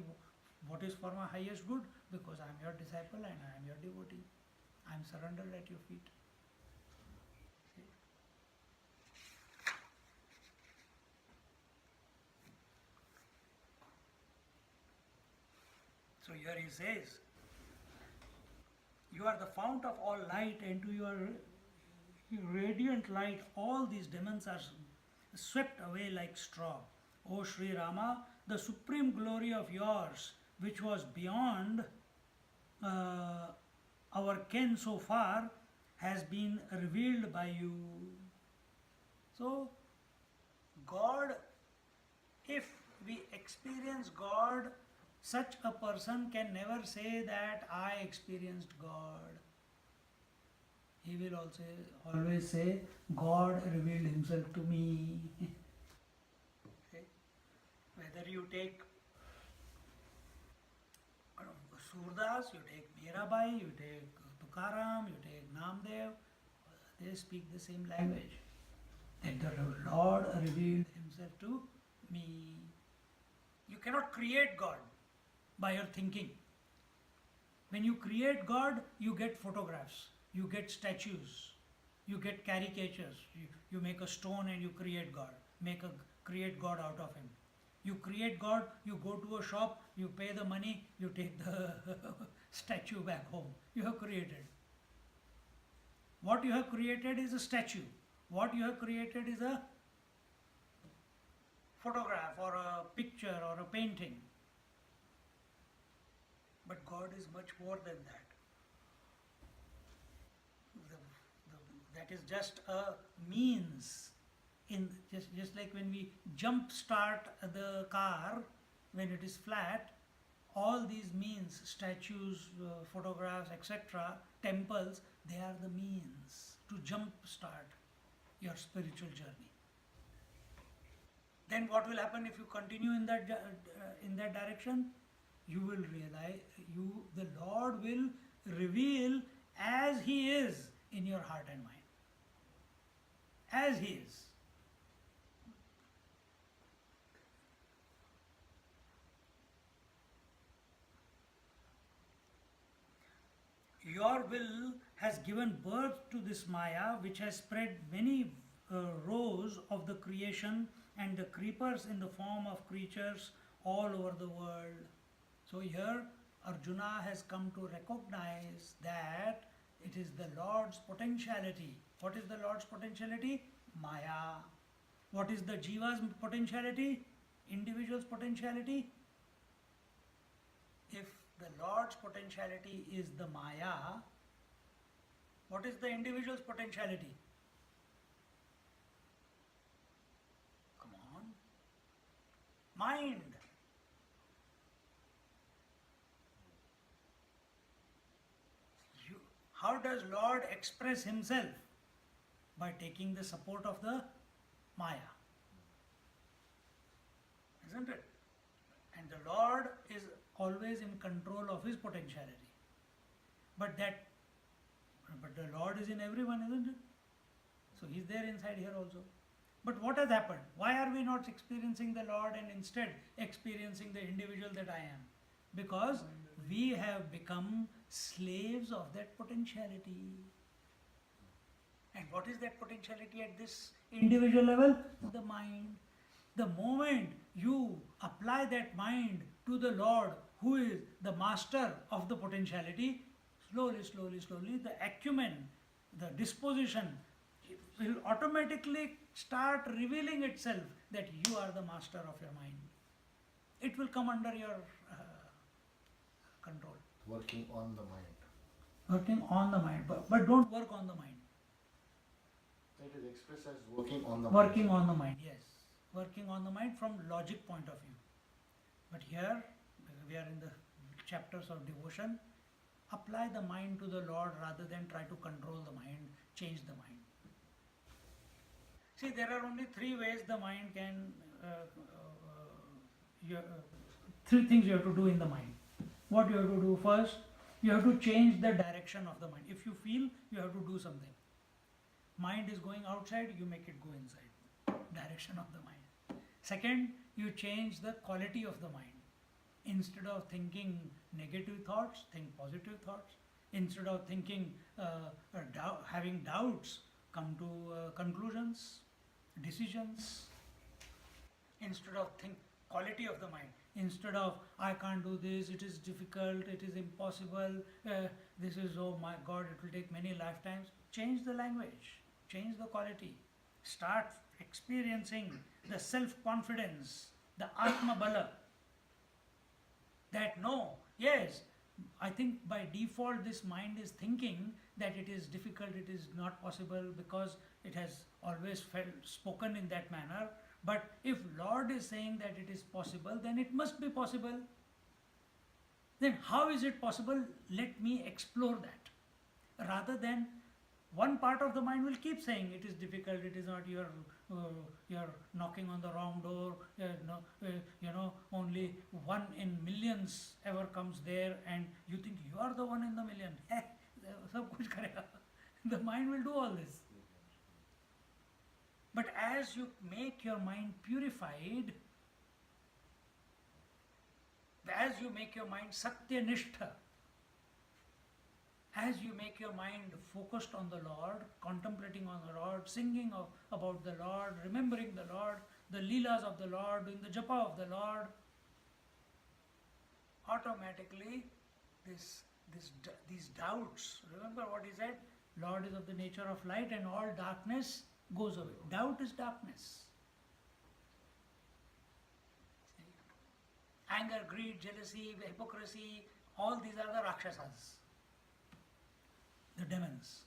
what is for my highest good? Because I am your disciple and I am your devotee. I am surrendered at your feet. So here he says, you are the fount of all light, and to your radiant light all these demons are swept away like straw. O Sri Rama, the supreme glory of yours, which was beyond our ken so far, has been revealed by you. So, God, if we experience God, such a person can never say that I experienced God. He will also always say, God revealed himself to me. Okay? Whether you take Surdas, you take Mirabai, you take Tukaram, you take Namdev, they speak the same language. That the Lord revealed himself to me. You cannot create God by your thinking. When you create God, you get photographs, you get statues, you get caricatures. You make a stone and you create God. Create God out of him. You create God, you go to a shop, you pay the money, you take the statue back home. You have created. What you have created is a statue. What you have created is a photograph or a picture or a painting. But God is much more than that. That is just a means. Just like when we jump start the car, when it is flat, all these means, statues, photographs, etc., temples, they are the means to jump start your spiritual journey. Then what will happen if you continue in that direction? you will realize, the Lord will reveal as He is in your heart and mind. As He is. Your will has given birth to this Maya, which has spread many rows of the creation and the creepers in the form of creatures all over the world. So here Arjuna has come to recognize that it is the Lord's potentiality. What is the Lord's potentiality? Maya. What is the Jiva's potentiality? Individual's potentiality? If the Lord's potentiality is the Maya, what is the individual's potentiality? Come on. Mind. How does Lord express Himself? By taking the support of the Maya. Isn't it? And the Lord is always in control of His potentiality. But the Lord is in everyone, isn't it? So He's there inside here also. But what has happened? Why are we not experiencing the Lord and instead experiencing the individual that I am? Because we have become slaves of that potentiality. And what is that potentiality at this individual level? The mind. The moment you apply that mind to the Lord, who is the master of the potentiality, slowly, the acumen, the disposition will automatically start revealing itself that you are the master of your mind. It will come under your control. Working on the mind. Working on the mind, but don't work on the mind. It is expressed as working on the Working mind. on the mind, yes. Working on the mind from logic point of view. But here, we are in the chapters of devotion. Apply the mind to the Lord rather than try to control the mind, change the mind. See, there are only three ways the mind can, three things you have to do in the mind. What you have to do first, you have to change the direction of the mind. If you feel, you have to do something. Mind is going outside, you make it go inside. Direction of the mind. Second, you change the quality of the mind. Instead of thinking negative thoughts, think positive thoughts. Instead of thinking, having doubts, come to conclusions, decisions. Instead of quality of the mind. Instead of, I can't do this, it is difficult, it is impossible, this is, oh my God, it will take many lifetimes. Change the language, change the quality. Start experiencing the self-confidence, the Atma Bala. That no, yes, I think by default this mind is thinking that it is difficult, it is not possible because it has always spoken in that manner. But if Lord is saying that it is possible, then it must be possible. Then how is it possible? Let me explore that. Rather than one part of the mind will keep saying it is difficult, it is not, you're knocking on the wrong door, only one in millions ever comes there and you think you are the one in the million. Sab kuch karega. The mind will do all this. But as you make your mind purified, as you make your mind Satya-nishtha, as you make your mind focused on the Lord, contemplating on the Lord, singing about the Lord, remembering the Lord, the Leelas of the Lord, doing the japa of the Lord, automatically these doubts, remember what he said, Lord is of the nature of light and all darkness goes away. Doubt is darkness. Anger, greed, jealousy, hypocrisy, all these are the Rakshasas, the demons.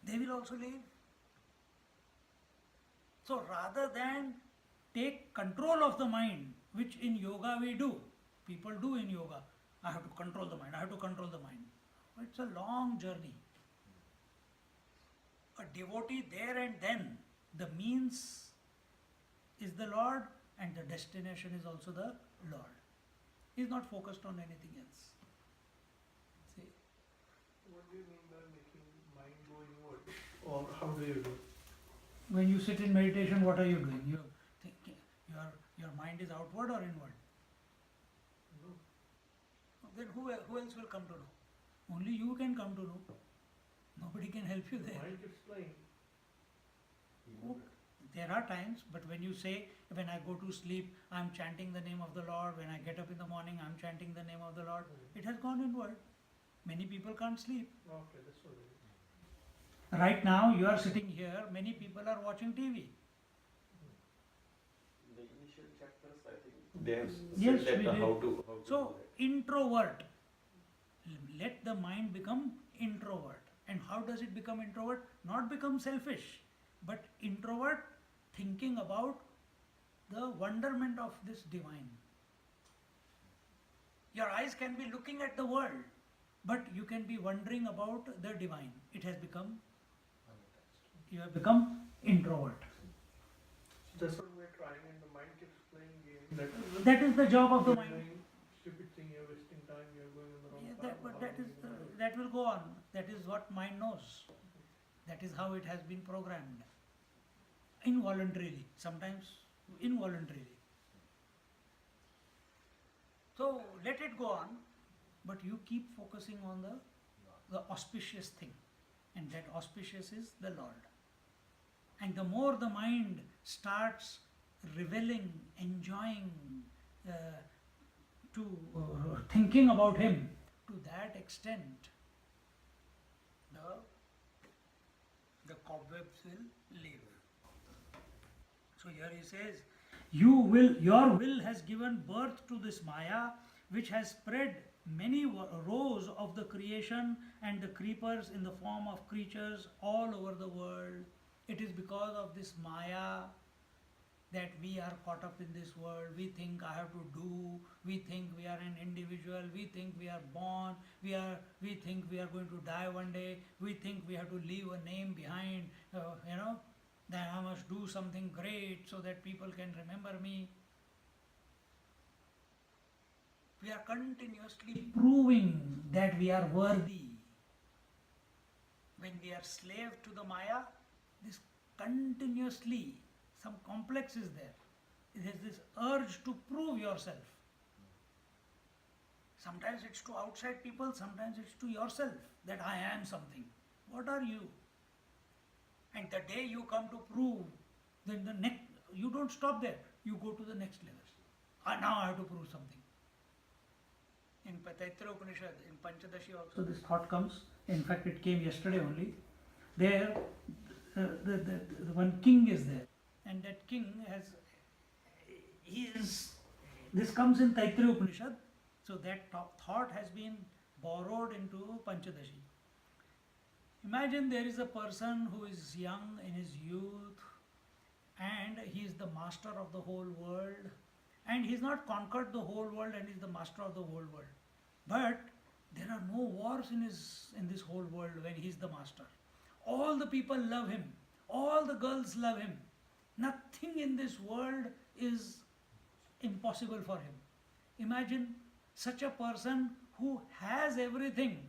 They will also leave. So rather than take control of the mind, which in yoga we do, people do in yoga, I have to control the mind, I have to control the mind. It's a long journey. A devotee there and then, the means is the Lord and the destination is also the Lord. He's not focused on anything else. See? What do you mean by making mind go inward? Or how do you do it? When you sit in meditation, what are you doing? You think your mind is outward or inward? No. Then who else will come to know? Only you can come to know. Nobody can help you there. Mind keeps playing. There are times, but when you say, when I go to sleep, I'm chanting the name of the Lord. When I get up in the morning, I'm chanting the name of the Lord. It has gone inward. Many people can't sleep. Okay, that's what it is. Right now, you are sitting here, many people are watching TV. The initial chapters, I think they have Yes, said we that did. how to So, introvert. Let the mind become introvert. And how does it become introvert? Not become selfish, but introvert thinking about the wonderment of this divine. Your eyes can be looking at the world, but you can be wondering about the divine. It has become, you have become introvert. So that's what we're trying, and the mind keeps playing games. That is the job of the You're mind. doing stupid thing, you're wasting time, you're going on the wrong Yeah, path. but that will go on. That is what mind knows. That is how it has been programmed. Involuntarily, sometimes involuntarily. So let it go on, but you keep focusing on the auspicious thing, and that auspicious is the Lord. And the more the mind starts reveling, enjoying, thinking about Him, to that extent, the cobwebs will leave. So here he says, your will has given birth to this Maya, which has spread many rows of the creation and the creepers in the form of creatures all over the world. It is because of this Maya that we are caught up in this world. We think I have to do, we think we are an individual, we think we are born, we think we are going to die one day, we think we have to leave a name behind, that I must do something great so that people can remember me. We are continuously proving that we are worthy. When we are slave to the Maya, this continuously, some complex is there. It is this urge to prove yourself. Sometimes it's to outside people, sometimes it's to yourself, that I am something. What are you? And the day you come to prove, then you don't stop there. You go to the next level. Now I have to prove something. In Taittiriya Upanishad, in Panchadashi also this thought comes. In fact, it came yesterday only. There, the one king is there. And that king this comes in Taittiriya Upanishad. So that thought has been borrowed into Panchadashi. Imagine there is a person who is young in his youth and he is the master of the whole world, and he has not conquered the whole world and is the master of the whole world. But there are no wars in this whole world when he is the master. All the people love him. All the girls love him. Nothing in this world is impossible for him. Imagine such a person who has everything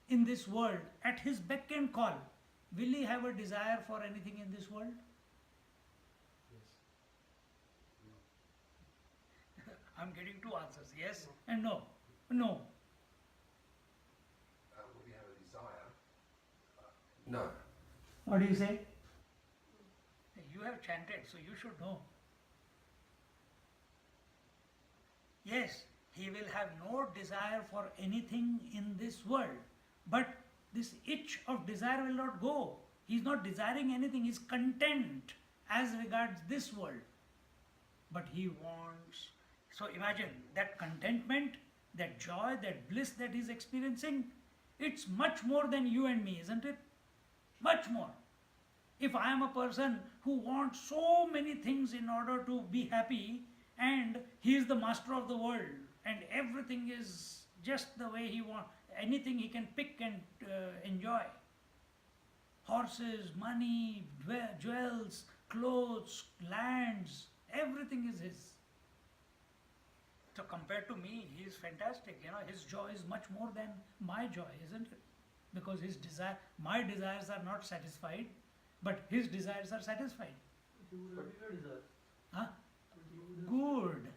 in this world at his beck and call. Will he have a desire for anything in this world? I'm getting two answers, yes and no. No. Would we have a desire? No. What do you say? You have chanted, so you should know. Yes, he will have no desire for anything in this world. But this itch of desire will not go. He is not desiring anything. He is content as regards this world. But he wants. So imagine that contentment, that joy, that bliss that he is experiencing. It's much more than you and me, isn't it? Much more. If I am a person who wants so many things in order to be happy, and he is the master of the world, and everything is just the way he wants, anything he can pick and enjoy. Horses, money, jewels, clothes, lands, everything is his. So compared to me, he is fantastic. His joy is much more than my joy, isn't it? Because my desires are not satisfied, but his desires are satisfied. He would have bigger desire. Huh? But he would have- Good.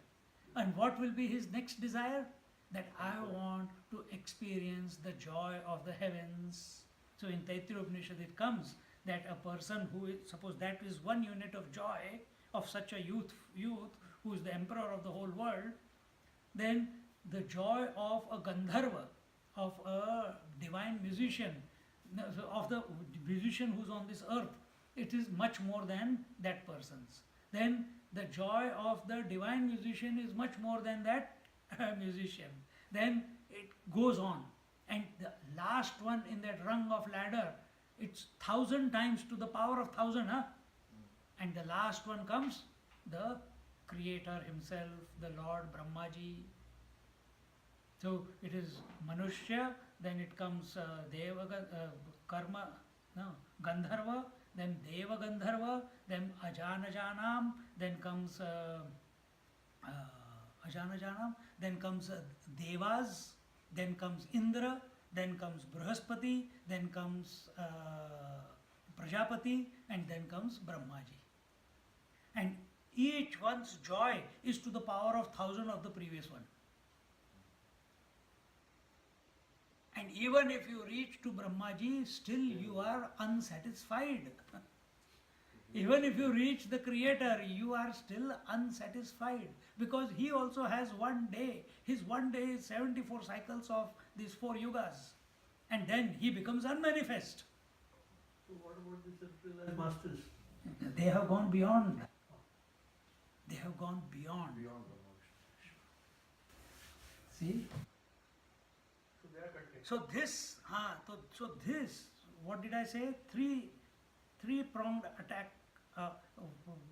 And what will be his next desire? That I want to experience the joy of the heavens. So in Taittiriya Upanishad it comes that a person who is, suppose that is one unit of joy of such a youth who is the emperor of the whole world, then the joy of a Gandharva, of a divine musician, of the musician who's on this earth, it is much more than that person's. Then the joy of the divine musician is much more than that musician. Then it goes on. And the last one in that rung of ladder, it's 1,000 times to the power of 1,000, huh? And the last one comes the Creator himself, the Lord Brahmaji. So it is Manushya, then it comes Gandharva, then Deva Gandharva, then Ajanajanam, then comes then comes Devas, then comes Indra, then comes Brahaspati, then comes Prajapati, and then comes Brahmaji. And each one's joy is to the power of 1,000 of the previous one. And even if you reach to Brahmaji, still you are unsatisfied. Even if you reach the Creator, you are still unsatisfied, because he also has one day. His one day is 74 cycles of these 4 yugas, and then he becomes unmanifest. So what about the self-realized masters? They have gone beyond. They have gone beyond. Beyond the knowledge. See? So they are content. So this, what did I say? Three-pronged attack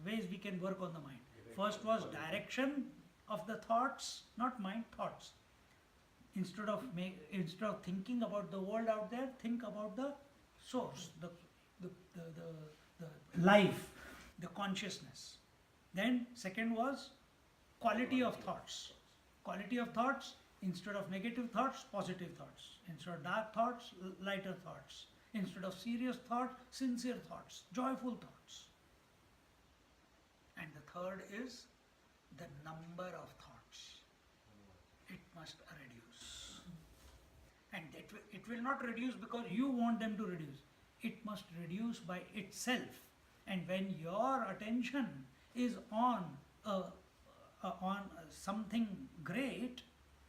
ways we can work on the mind. First was direction of the thoughts, not mind, thoughts. Instead of thinking about the world out there, think about the source, the life, the consciousness. Then second was quality of thoughts. Quality of thoughts, instead of negative thoughts, positive thoughts. Instead of dark thoughts, lighter thoughts. Instead of serious thoughts, sincere thoughts, joyful thoughts. And the third is the number of thoughts. It must reduce. And it will not reduce because you want them to reduce. It must reduce by itself. And when your attention is on something great,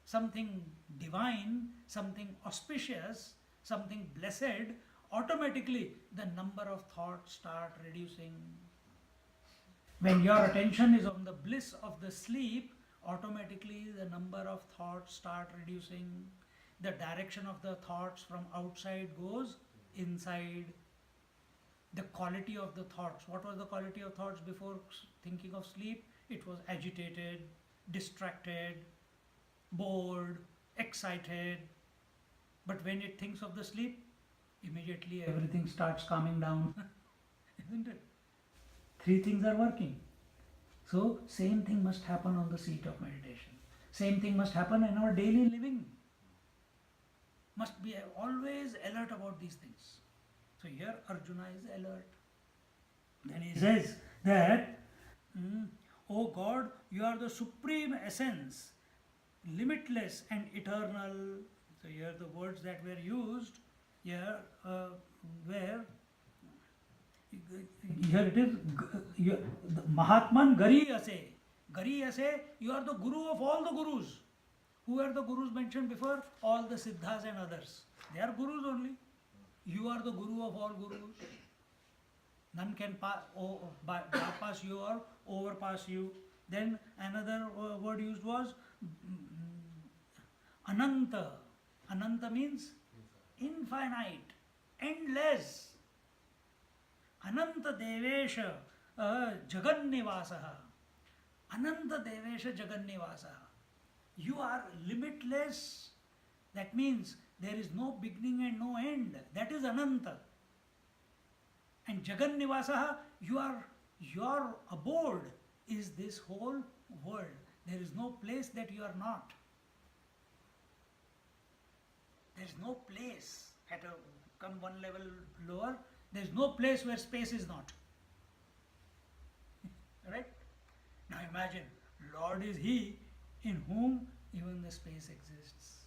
something divine, something auspicious, something blessed, automatically the number of thoughts start reducing. When your attention is on the bliss of the sleep, automatically the number of thoughts start reducing. The direction of the thoughts from outside goes inside. The quality of the thoughts. What was the quality of thoughts before thinking of sleep? It was agitated, distracted, bored, excited. But when it thinks of the sleep, immediately everything starts calming down. Isn't it? 3 things are working. So same thing must happen on the seat of meditation. Same thing must happen in our daily living. Must be always alert about these things. So here Arjuna is alert. Then he says that, O God, you are the supreme essence, limitless and eternal. So here the words that were used here were, here it is, Mahatman Gari Ase. Gari Ase, you are the guru of all the gurus. Who are the gurus mentioned before? All the siddhas and others. They are gurus only. You are the guru of all gurus. None can bypass you or overpass you. Then another word used was Ananta. Ananta means infinite, endless. Ananta Devesha Jagannivasaha. Ananta Devesha Jagannivasaha. You are limitless. That means there is no beginning and no end. That is Ananta. And Jagannivasaha, your abode is this whole world. There is no place that you are not. There is no place. Come one level lower, there is no place where space is not. Right? Now imagine, Lord is He in whom even the space exists.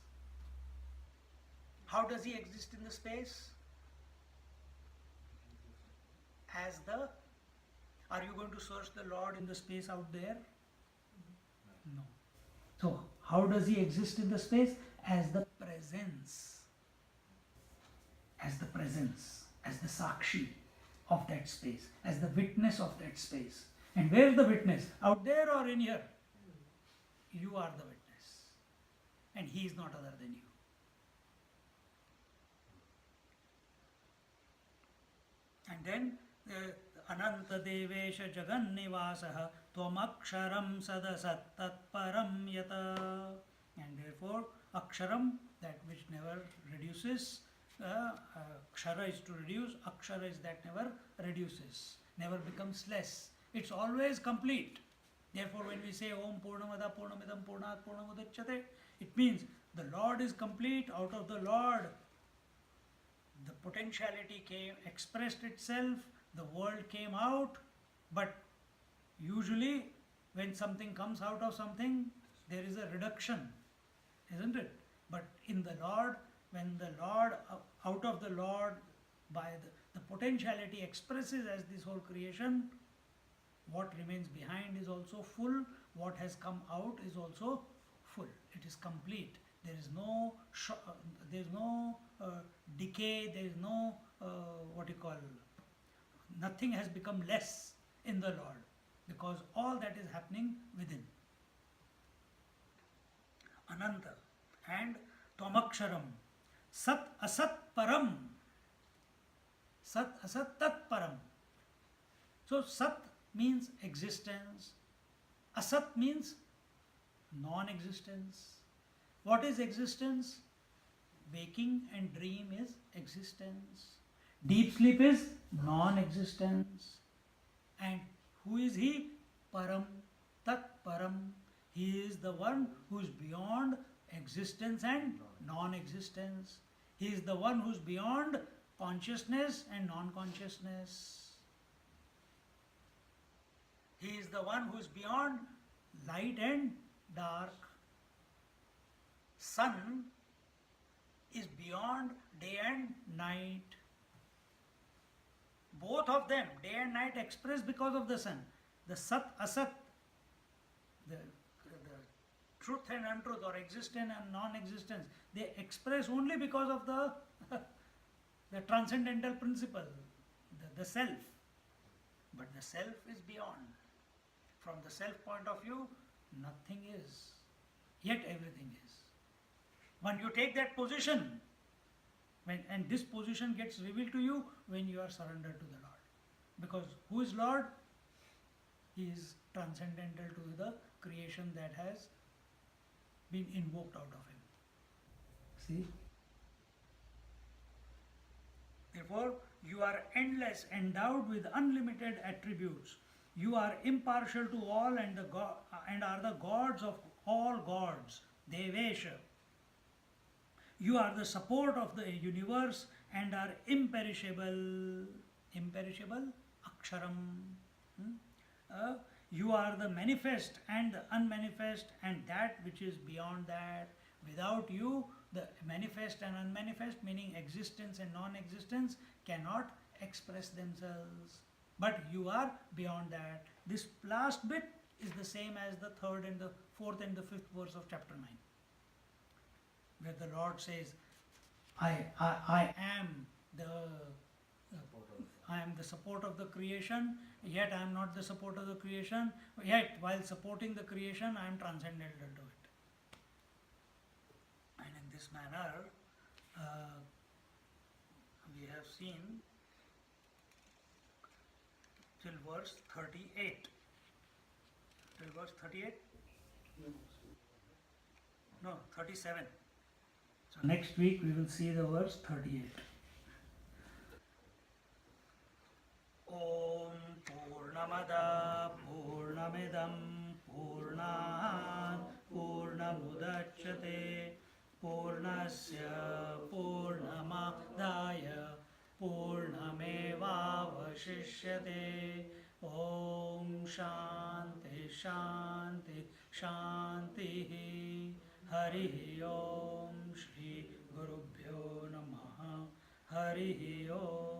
How does He exist in the space? Are you going to search the Lord in the space out there? No. So, how does He exist in the space? As the presence. As the presence, as the sakshi of that space, as the witness of that space. And where is the witness? Out there or in here? You are the witness. And He is not other than you. And then, Ananta Devesha Jagan Nivasaha Tvamaksharam Sadasat Tatparam Yata. And therefore, Aksharam, that which never reduces, Kshara is to reduce, Akshara is that never reduces, never becomes less. It's always complete. Therefore, when we say Om Purnamada Purnamidam Purnat Purnamudachyate, it means the Lord is complete. Out of the Lord, the potentiality expressed itself, the world came out, but usually when something comes out of something, there is a reduction, isn't it? But in the Lord, when the Lord, out of the Lord, by the potentiality expresses as this whole creation, what remains behind is also full, what has come out is also full. It is complete. There is no decay, there is no, nothing has become less in the Lord, because all that is happening within. Ananta and Tvamaksharam, Sat Asat Param, Sat Asat Tat Param. So Sat means existence, Asat means non-existence. What is existence? Waking and dream is existence. Deep sleep is non-existence. And who is He? Param, Tat Param. He is the one who is beyond existence and non-existence. He is the one who is beyond consciousness and non-consciousness. He is the one who is beyond light and dark. Sun is beyond day and night. Both of them, day and night, expressed because of the sun. The Sat, Asat, the truth and untruth, or existence and non-existence, they express only because of the transcendental principle, the self. But the self is beyond. From the self point of view, nothing is, yet everything is. When you take that position, and this position gets revealed to you when you are surrendered to the Lord. Because who is Lord? He is transcendental to the creation that has been invoked out of Him. See? Therefore, you are endless, endowed with unlimited attributes. You are impartial to all and are the gods of all gods. Devesha. You are the support of the universe and are imperishable. Imperishable? Aksharam. You are the manifest and the unmanifest and that which is beyond that. Without you, the manifest and unmanifest, meaning existence and non-existence, cannot express themselves. But you are beyond that. This last bit is the same as the third and the fourth and the fifth verse of chapter 9. Where the Lord says, I am the support of the creation, yet I am not the support of the creation, yet while supporting the creation I am transcendental to it. And in this manner, we have seen till verse 38. Till verse 38? No, 37. So next week we will see the verse 38. Om Purnamada Purnamidam Purnam पूर्णात् पूर्णमुदच्यते पूर्णस्य पूर्णमादाय पूर्णमेवावशिष्यते ॐ शान्ति शान्ति शान्तिः हरिः ॐ श्री गुरुभ्यो नमः हरिः ॐ